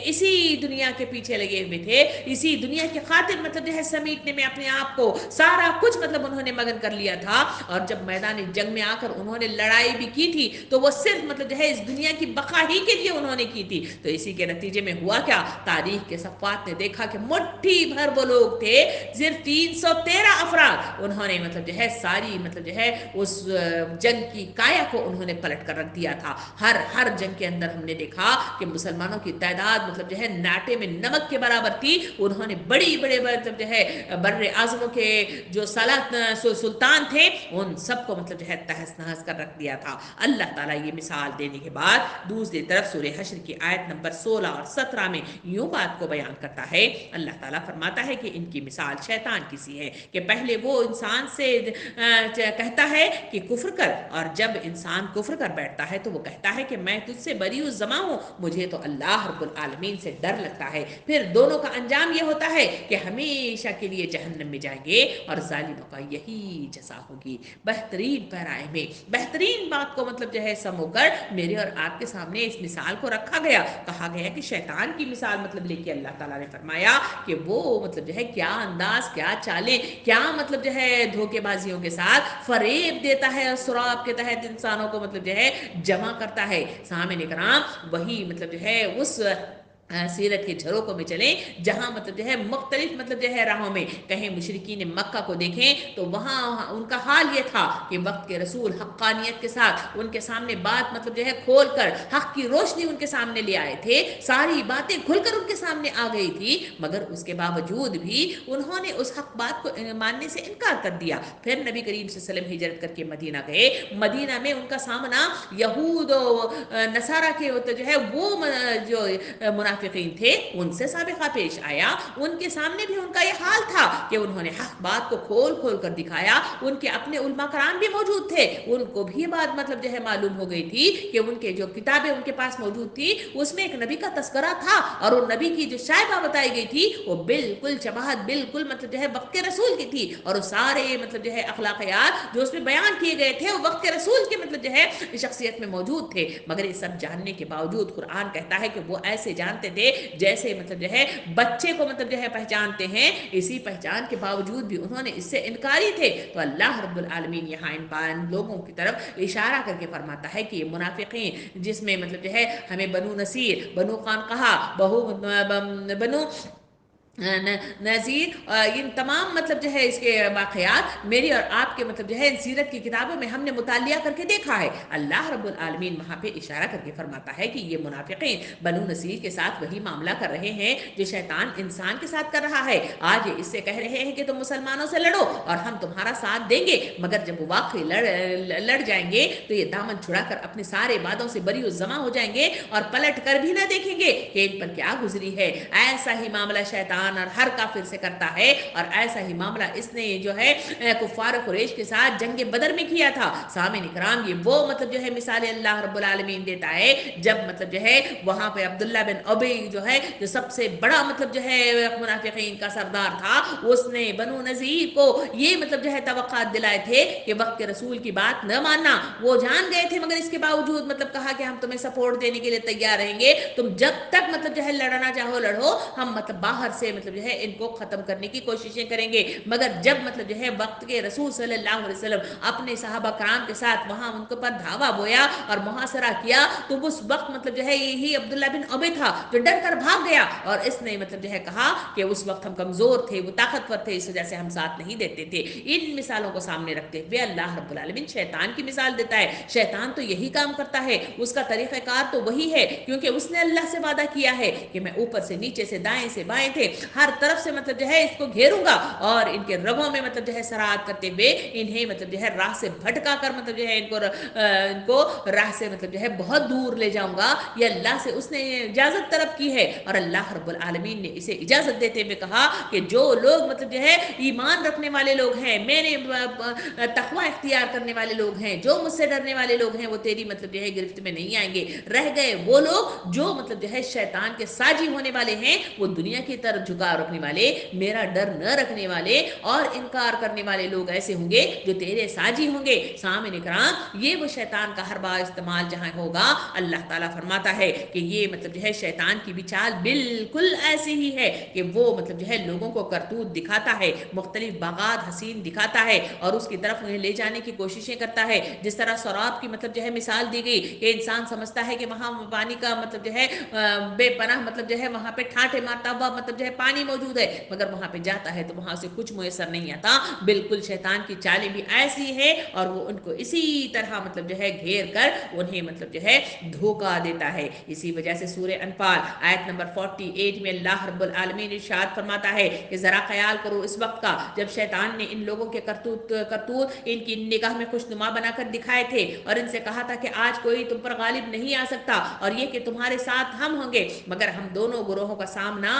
اسی دنیا کے پیچھے لگے ہوئے تھے، اسی دنیا کی خاطر سمیٹنے میں اپنے آپ کو سارا کچھ انہوں نے مگن کر لیا تھا، اور جب میدان جنگ میں آ کر انہوں نے لڑائی بھی کی تھی تو وہ صرف اس دنیا کی بقا ہی کے لیے انہوں نے کی تھی۔ تو اسی کے نتیجے میں ہوا کیا؟ تاریخ کے صفحات نے دیکھا کہ مٹھی بھر وہ لوگ تھے، صرف 313 افراد، انہوں نے ساری اس جنگ کی کایا کو انہوں نے پلٹ کر رکھ دیا تھا۔ ہر جنگ کے اندر ہم نے دیکھا کہ مسلمانوں کی تعداد ناٹے میں نمک کے برابر تھی، انہوں نے بڑے بر اعظموں کے جو سلطان تھے ان سب کو تہس نہس کر رکھ دیا تھا۔ اللہ تعالیٰ یہ مثال دینے کے بعد دوسری طرف سورہ حشر کی آیت نمبر 16 اور 17 میں یوں بات کو بیان کرتا ہے۔ اللہ تعالیٰ فرماتا ہے کہ ان کی مثال شیطان کی سی ہے کہ پہلے وہ انسان سے کہتا ہے کہ کفر کر، اور جب انسان کفر کر بیٹھتا ہے تو وہ کہتا ہے کہ میں تجھ سے بری الزما ہوں، مجھے تو اللہ رب العالمین سے ڈر لگتا ہے۔ پھر دونوں کا انجام یہ ہوتا ہے کہ ہمیشہ کے لیے جہنم میں جائیں گے، اور ظالموں کا یہی جزا ہوگی۔ بہترین پیرائے میں بہترین بات کو سمو کر میرے اور آپ کے سامنے اس مثال کو رکھا گیا، کہا گیا کہ شیطان کی مثال لے کے اللہ تعالیٰ نے فرمایا کہ وہ کیا انداز، کیا چالیں، کیا دھوکے بازیوں کے ساتھ فریب دیتا ہے اور سراب کے تحت انسانوں کو جمع کرتا ہے۔ سامعین کرام، وہی اس सीरत के झरोकों में चलें, जहाँ मतलब जो है मुख्तलिफ मतलब जो है राहों में कहीं मुशरिकीन मक्का को देखें तो वहाँ उनका हाल ये था कि वक्त के रसूल हक्कानियत के साथ उनके सामने बात मतलब जो है खोल कर हक की रोशनी उनके सामने ले आए थे, सारी बातें खुलकर उनके सामने आ गई थी, मगर उसके बावजूद भी उन्होंने उस हक बात को मानने से इनकार कर दिया। फिर नबी करीम सल्लल्लाहु अलैहि वसल्लम हिजरत करके मदीना गए। मदीना में उनका सामना यहूद और नसारा के जो है वो जो मुनाफिकीन थे उनसे साबिक़ा पेश आया। उनके सामने भी उनका ये हाल था कि उन्होंने हक बात को खोल खोल कर दिखाया। उनके अपने उलमा कराम भी मौजूद थे, उनको भी ये बात मतलब जो है मालूम हो गई थी कि उनके जो किताबें उनके पास मौजूद थी उसमें एक नबी का तस्करा था, और वो नबी की जो शायबा बताई गई थी वो बिल्कुल चबाहत बिल्कुल मतलब जो है वक्त के रसूल की थी, और वो सारे मतलब जो है अखलाकियात जो उसमें बयान किए गए थे वो वक्त के रसूल के मतलब जो है शख्सियत में मौजूद थे। मगर ये सब जानने के बावजूद कुरान कहता है कि वो ऐसे जानते थे जैसे मतलब जो है बच्चे को मतलब जो है पहचानते हैं, इसी पहचान के बावजूद भी उन्होंने इससे इनकारी थे। तो अल्लाह रब्बुल आलमीन यहाँ इन लोगों की तरफ इशारा करके फरमाता है कि ये मुनाफिकीन जिसमें मतलब जो है हमें बनु नसीर, बनु खानकाहा, बनु नज़ीर, इन तमाम मतलब जो है इसके वाक़यात मेरी और आपके मतलब जो है इन सीरत की किताबों में हमने मुतालिया करके देखा है। अल्लाह रब्बुल आलमीन वहाँ पे इशारा करके फरमाता है कि ये मुनाफिकीन बनु नसीर के साथ वही मामला कर रहे हैं जो शैतान इंसान के साथ कर रहा है। आज ये इससे कह रहे हैं कि तुम मुसलमानों से लड़ो और हम तुम्हारा साथ देंगे, मगर जब वो वाकई लड़ जाएंगे तो ये दामन छुड़ाकर अपने सारे वादों से बरी जमा हो जाएंगे और पलट कर भी ना देखेंगे कि इन पर क्या गुजरी है। ऐसा ही मामला शैतान और हर काफिर से करता है, और ऐसा ही मामला इसने जो है कुफार कुरैश के साथ जंग बदर में किया था। सामिन इकराम, ये वो मतलब जो है मिसाल अल्लाह रब्बुल आलमीन देता है जब मतलब जो है वहां पे अब्दुल्ला बिन उबई जो है जो सबसे बड़ा मतलब जो है मुनाफिकीन का सरदार था, उसने बनु नज़ीर को ये मतलब जो है तवक्कात दिलाए थे कि वक्त के रसूल की बात न मानना। वो जान गए थे मगर इसके बावजूद मतलब कहा कि हम तुम्हें सपोर्ट देने के लिए तैयार रहेंगे, तुम जब तक मतलब जो है लड़ना चाहो लड़ो, हम मतलब बाहर से मतलब जो है इनको खत्म करने की कोशिशें करेंगे। मगर जब मतलब जो है वक्त के रसूल सल्लल्लाहु अलैहि वसल्लम अपने सहाबा कराम के साथ वहां उनके पर धावा बोया और मुहासरा किया, तो उस वक्त मतलब जो है यही अब्दुल्ला बिन उबई था जो डर कर भाग गया, और इसने मतलब जो है कहा कि उस वक्त हम कमजोर थे, वो ताकतवर थे, इस वजह से हम साथ नहीं देते थे। इन मिसालों को सामने रखते हुए अल्लाह रब्बुल आलमीन शैतान की मिसाल देता है। शैतान तो यही काम करता है, उसका तरीक़ाकार तो वही है, क्योंकि उसने अल्लाह से वादा किया है कि मैं ऊपर से नीचे से दाएं से बाएं थे हर तरफ से मतलब जो है इसको घेरूंगा और इनके रगों में मतलब जो है सराहत करते हुए इन्हें मतलब जो है राह से भटका कर मतलब जो है इनको राह से मतलब जो है बहुत दूर ले जाऊंगा। ये अल्लाह से उसने इजाजत तलब की है, और अल्लाह रब्बुल आलमीन ने इसे इजाजत देते हुए कहा कि जो लोग मतलब जो है ईमान रखने वाले लोग हैं, मैंने तकवा इख्तियार करने वाले लोग हैं, जो मुझसे डरने वाले लोग हैं, वो तेरी मतलब जो है गिरफ्त में नहीं आएंगे। रह गए वो लोग जो मतलब जो है शैतान के साजी होने वाले हैं, वो दुनिया की तरफ झुकाव रखने वाले, मेरा डर न रखने वाले और इनकार करने वाले लोग ऐसे होंगे जो तेरे साजी होंगे। सामने इकराम, ये वो शैतान का हर बार इस्तेमाल जहां होगा, अल्लाह ताला फरमाता है कि ये मतलब जो है शैतान की भी चाल बिल्कुल ऐसी ही है कि वो मतलब जो है लोगों को करतूत दिखाता है, मुख्तलिफ बागात हसीन दिखाता है और उसकी तरफ उन्हें ले जाने की कोशिशें करता है। जिस तरह सराब की मतलब जो है मिसाल दी गई कि इंसान समझता है कि वहां पानी का मतलब जो है बेपनाह मतलब जो है वहां पे ठाठे मारता हुआ मतलब जो है पानी मौजूद है, मगर वहां पे जाता है तो वहां से कुछ मुयसर नहीं आता। बिल्कुल शैतान की चालें भी ऐसी है और वो उनको इसी तरह मतलब जो है घेर कर उन्हें मतलब जो है धोखा देता है। इसी वजह से सूरह अनफाल आयत नंबर 48 में अल्लाह रब्बुल आलमीन इरशाद फरमाता है कि जरा ख्याल करो इस वक्त का जब शैतान ने इन लोगों के करतूत इनकी निगाह में खुशनुमा बनाकर दिखाए थे और इनसे कहा था कि आज कोई तुम पर गालिब नहीं आ सकता और ये कि तुम्हारे साथ हम होंगे, मगर हम दोनों गुरोहों का सामना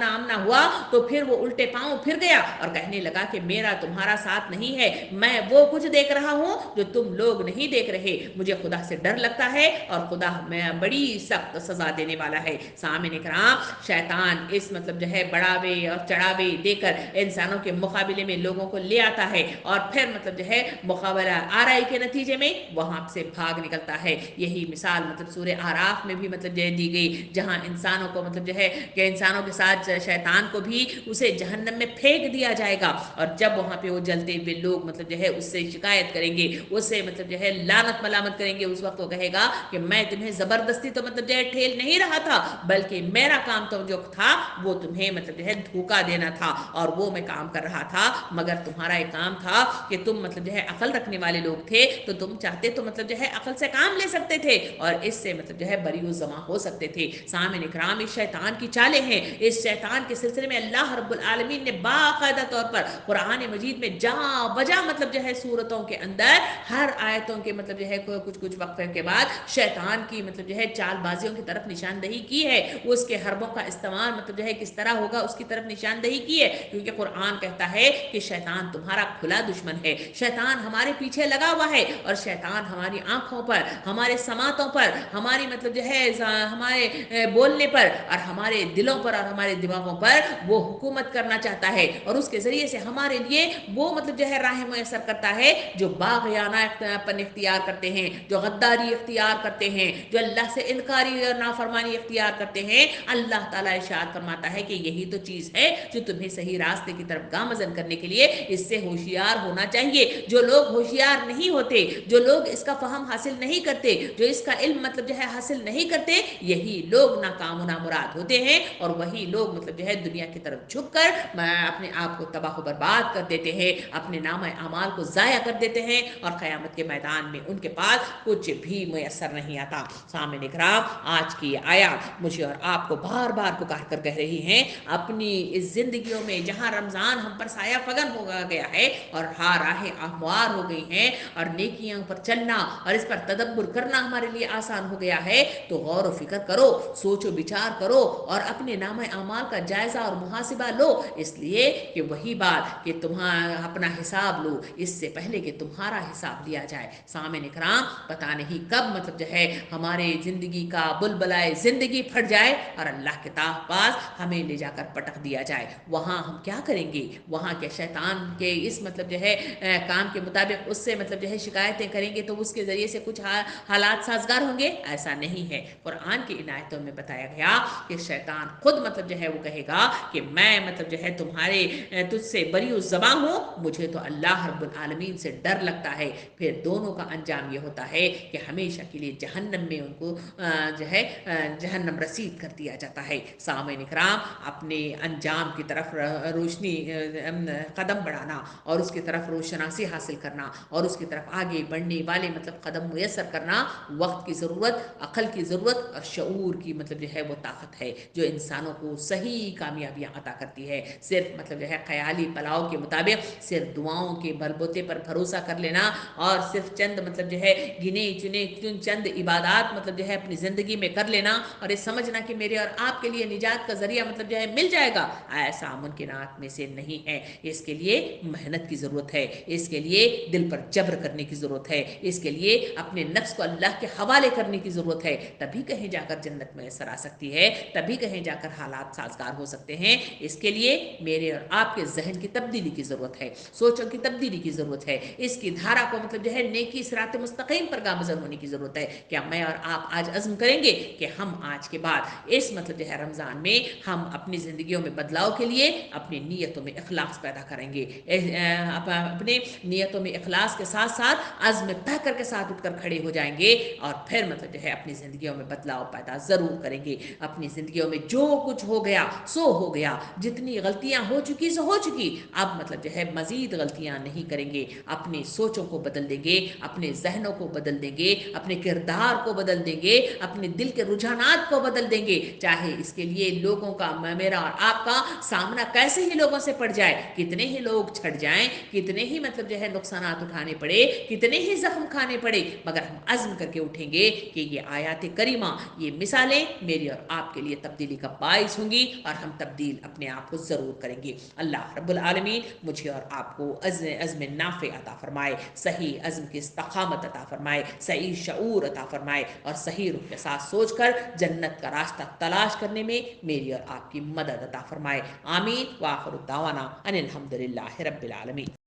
आमना हुआ तो फिर वो उल्टे पांव फिर गया और कहने लगा कि मेरा तुम्हारा साथ नहीं है, मैं वो कुछ देख रहा हूं जो तुम लोग नहीं देख रहे। मुझे खुदा से डर लगता है और खुदा मैं बड़ी सख्त सजा देने वाला है। सामने इकराम, शैतान इस मतलब जो है बढ़ावे और चढ़ावे देकर इंसानों के मुकाबले में लोगों को ले आता है और फिर मतलब जो है मुकाबला आराई के नतीजे में वहां से भाग निकलता है। यही मिसाल मतलब सूरह आराफ में भी मतलब जो दी गई, जहां इंसानों को मतलब जो है कि इंसानों के साथ शैतान को भी उसे जहन्नम में फेंक दिया जाएगा। और जब वहाँ पे वो जलते हुए लोग मतलब जो है उससे शिकायत करेंगे, उससे मतलब जो है लानत मलामत करेंगे, उस वक्त वो कहेगा कि मैं तुम्हें ज़बरदस्ती तो मतलब जो है ठेल नहीं रहा था, बल्कि मेरा काम तो जो था वो तुम्हें मतलब जो है धोखा देना था, और वो मैं काम कर रहा था, मगर तुम्हारा एक काम था कि तुम मतलब जो है अकल रखने वाले लोग थे, तो तुम चाहते तो मतलब जो है अकल से काम ले सकते थे और इससे मतलब जो है बरी जमा हो सकते थे। सामने इकराम, इस शैतान की चालें हैं। इस शैतान के सिलसिले में अल्लाह रब्बुल आलमीन ने बाकायदा तौर पर कुरान मजीद में जहाँ वजह मतलब जो है सूरतों के अंदर हर आयतों के मतलब जो है कुछ कुछ वक्फे के बाद शैतान की मतलब जो है चालबाजियों की तरफ निशानदही की है, उसके हरबों का इस्तेमाल मतलब जो है किस तरह होगा उसकी तरफ निशानदही की है, क्योंकि कुरान कहता है कि शैतान तुम्हारा खुला दुश्मन है, शैतान हमारे पीछे लगा हुआ है, और शैतान हमारी आंखों पर, हमारे समातों पर, हमारी मतलब जो है हमारे बोलने पर और हमारे दिलों पर और हमारे दिमागों पर वो हुकूमत करना चाहता है, और उसके ज़रिए से हमारे लिए वो मतलब जो है राह मुयसर करता है जो बाग़यानापन इख्तियार करते हैं, जो गद्दारी इख्तियार करते हैं, जो अल्लाह से इनकारी और नाफरमानी इख्तियार करते हैं। अल्लाह ताला इरशाद फरमाता है कि यही तो चीज़ है जो तुम्हें सही रास्ते की तरफ गामज़न करने के लिए इससे होशियार होना चाहिए। जो लोग होशियार नहीं होते, जो लोग इसका फ़हम हासिल नहीं करते, जो इसका इल्म मतलब जो है हासिल नहीं करते, यही लोग नाकाम व नामुराद होते हैं, और वही लोग मतलब जो है दुनिया की तरफ झुककर अपने आप को तबाह बर्बाद कर देते हैं, अपने नाम अमाल को ज़ाया कर देते हैं, और क़यामत के मैदान में उनके पास कुछ भी मुयस्सर नहीं आता। सामने इकराम, आज की आयत मुझे और आपको बार बार पुकार कर कह रही हैं, अपनी इस ज़िंदगियों में जहाँ रमज़ान हम पर साया फगन हो गया है और राहें हमवार हो गई हैं, और नेकियों पर चलना और इस पर तदब्बुर करना हमारे लिए आसान हो गया है, तो गौर व फिक्र करो, सोचो विचार करो, और अपने नाम अमाल का जायज़ा और मुहासिबा लो, इसलिए कि वही बात कि तुम्हारा अपना हिसाब लो इससे पहले कि तुम्हारा हिसाब लिया जाए। सामने इकराम, पता नहीं कब मतलब जो है हमारे ज़िंदगी का बुलबुलाए ज़िंदगी फट जाए और अल्लाह के पास हमें ले जाकर पटक दिया जाए। वहाँ हम क्या करेंगे? वहाँ क्या शैतान के इस मतलब जो है काम के मुताबिक उससे मतलब जो है शिकायतें करेंगे तो उसके ज़रिए से कुछ हालात साजगार होंगे? ऐसा नहीं है। कुरान की इन आयतों में बताया गया कि शैतान खुद मतलब जो है वो कहेगा कि मैं मतलब जो है तुम्हारे तुझसे बरी ज़बा हूँ, मुझे तो अल्लाह रब्बुल आलमीन से डर लगता है। फिर दोनों का अंजाम ये होता है कि हमेशा के लिए जहन्नम में उनको जो है जहन्नम रसीद कर दिया जाता है। सामईन इकराम, अपने अंजाम की तरफ रोशनी कदम बढ़ाना और उसकी तरफ रोशनासी हासिल करना और उसकी तरफ आगे बढ़ने वाले मतलब कदम मुयसर करना वक्त की ज़रूरत, अक़ल की ज़रूरत और शऊर की मतलब जो है वो ताकत है जो इंसानों को सही कामयाबियाँ अता करती है। सिर्फ मतलब जो है ख़याली पलाव के मुताबिक सिर्फ दुआओं के बलबूते पर भरोसा कर लेना और सिर्फ चंद मतलब जो है गिने चुने चंद इबादत मतलब जो है अपनी ज़िंदगी में कर लेना और ये समझना कि मेरे और आपके लिए निजात का ज़रिया मतलब जो है मिल जाएगा, ऐसा मुमकिनात में से नहीं है। इसके लिए मेहनत की ज़रूरत है, इसके लिए दिल पर जब्र करने की ज़रूरत है, इसके लिए अपने नफ्स को अल्लाह के हवाले करने की ज़रूरत है, तभी कहीं जाकर जन्नत मैसर आ सकती है, तभी कहीं जाकर हालात साजगार हो सकते हैं। इसके लिए मेरे और आपके जहन की तब्दीली की ज़रूरत है, सोचों की तब्दीली की ज़रूरत है, इसकी धारा को मतलब जो है नेकी सिरात मुस्तकीम पर गामज़न होने की ज़रूरत है। क्या मैं और आप आज अज़्म करेंगे कि हम आज के बाद इस मतलब जो है रमज़ान में हम अपनी ज़िंदगियों में बदलाव के लिए अपनी नीयतों में इखलास पैदा करेंगे, अपने नीयतों में इखलास के साथ साथ अज़्म पैकर के साथ उठकर खड़े हो जाएंगे और फिर मतलब जो है अपनी ज़िंदगियों में बदलाव पैदा ज़रूर करेंगे। अपनी ज़िंदगियों में जो कुछ हो गया सो हो गया, जितनी गलतियाँ हो चुकी सो हो चुकी, अब मतलब जो है मज़ीद गलतियाँ नहीं करेंगे, अपनी सोचों को बदल देंगे, अपने जहनों को बदल देंगे, अपने किरदार को बदल देंगे, अपने दिल के रुझानात को बदल देंगे, चाहे इसके लिए लोगों का, मेरा और आपका सामना कैसे ही लोगों से पड़ जाए, कितने ही लोग छट जाएं, कितने ही मतलब जो है नुकसानात उठाने पड़े, कितने ही जख्म खाने पड़े, मगर हम अज़्म करके उठेंगे कि ये आयात करीमा, ये मिसालें मेरी और आपके लिए तब्दीली का बाइस होंगी और हम तब्दील अपने आप को ज़रूर करेंगे। अल्लाह रब्बुल आलमीन मुझे और आपको अज़्म नाफ़े अता फरमाए, सही अज़्म की इस्तक़ामत अता फरमाए, सही शऊर अता फरमाए और सही रुख के साथ सोच कर जन्नत का रास्ता तलाश करने में मेरी और आपकी मदद अता फरमाए। आमीन व आखिर दावाना अनिल हम्दुलिल्लाहि रब्बिल आलमीन।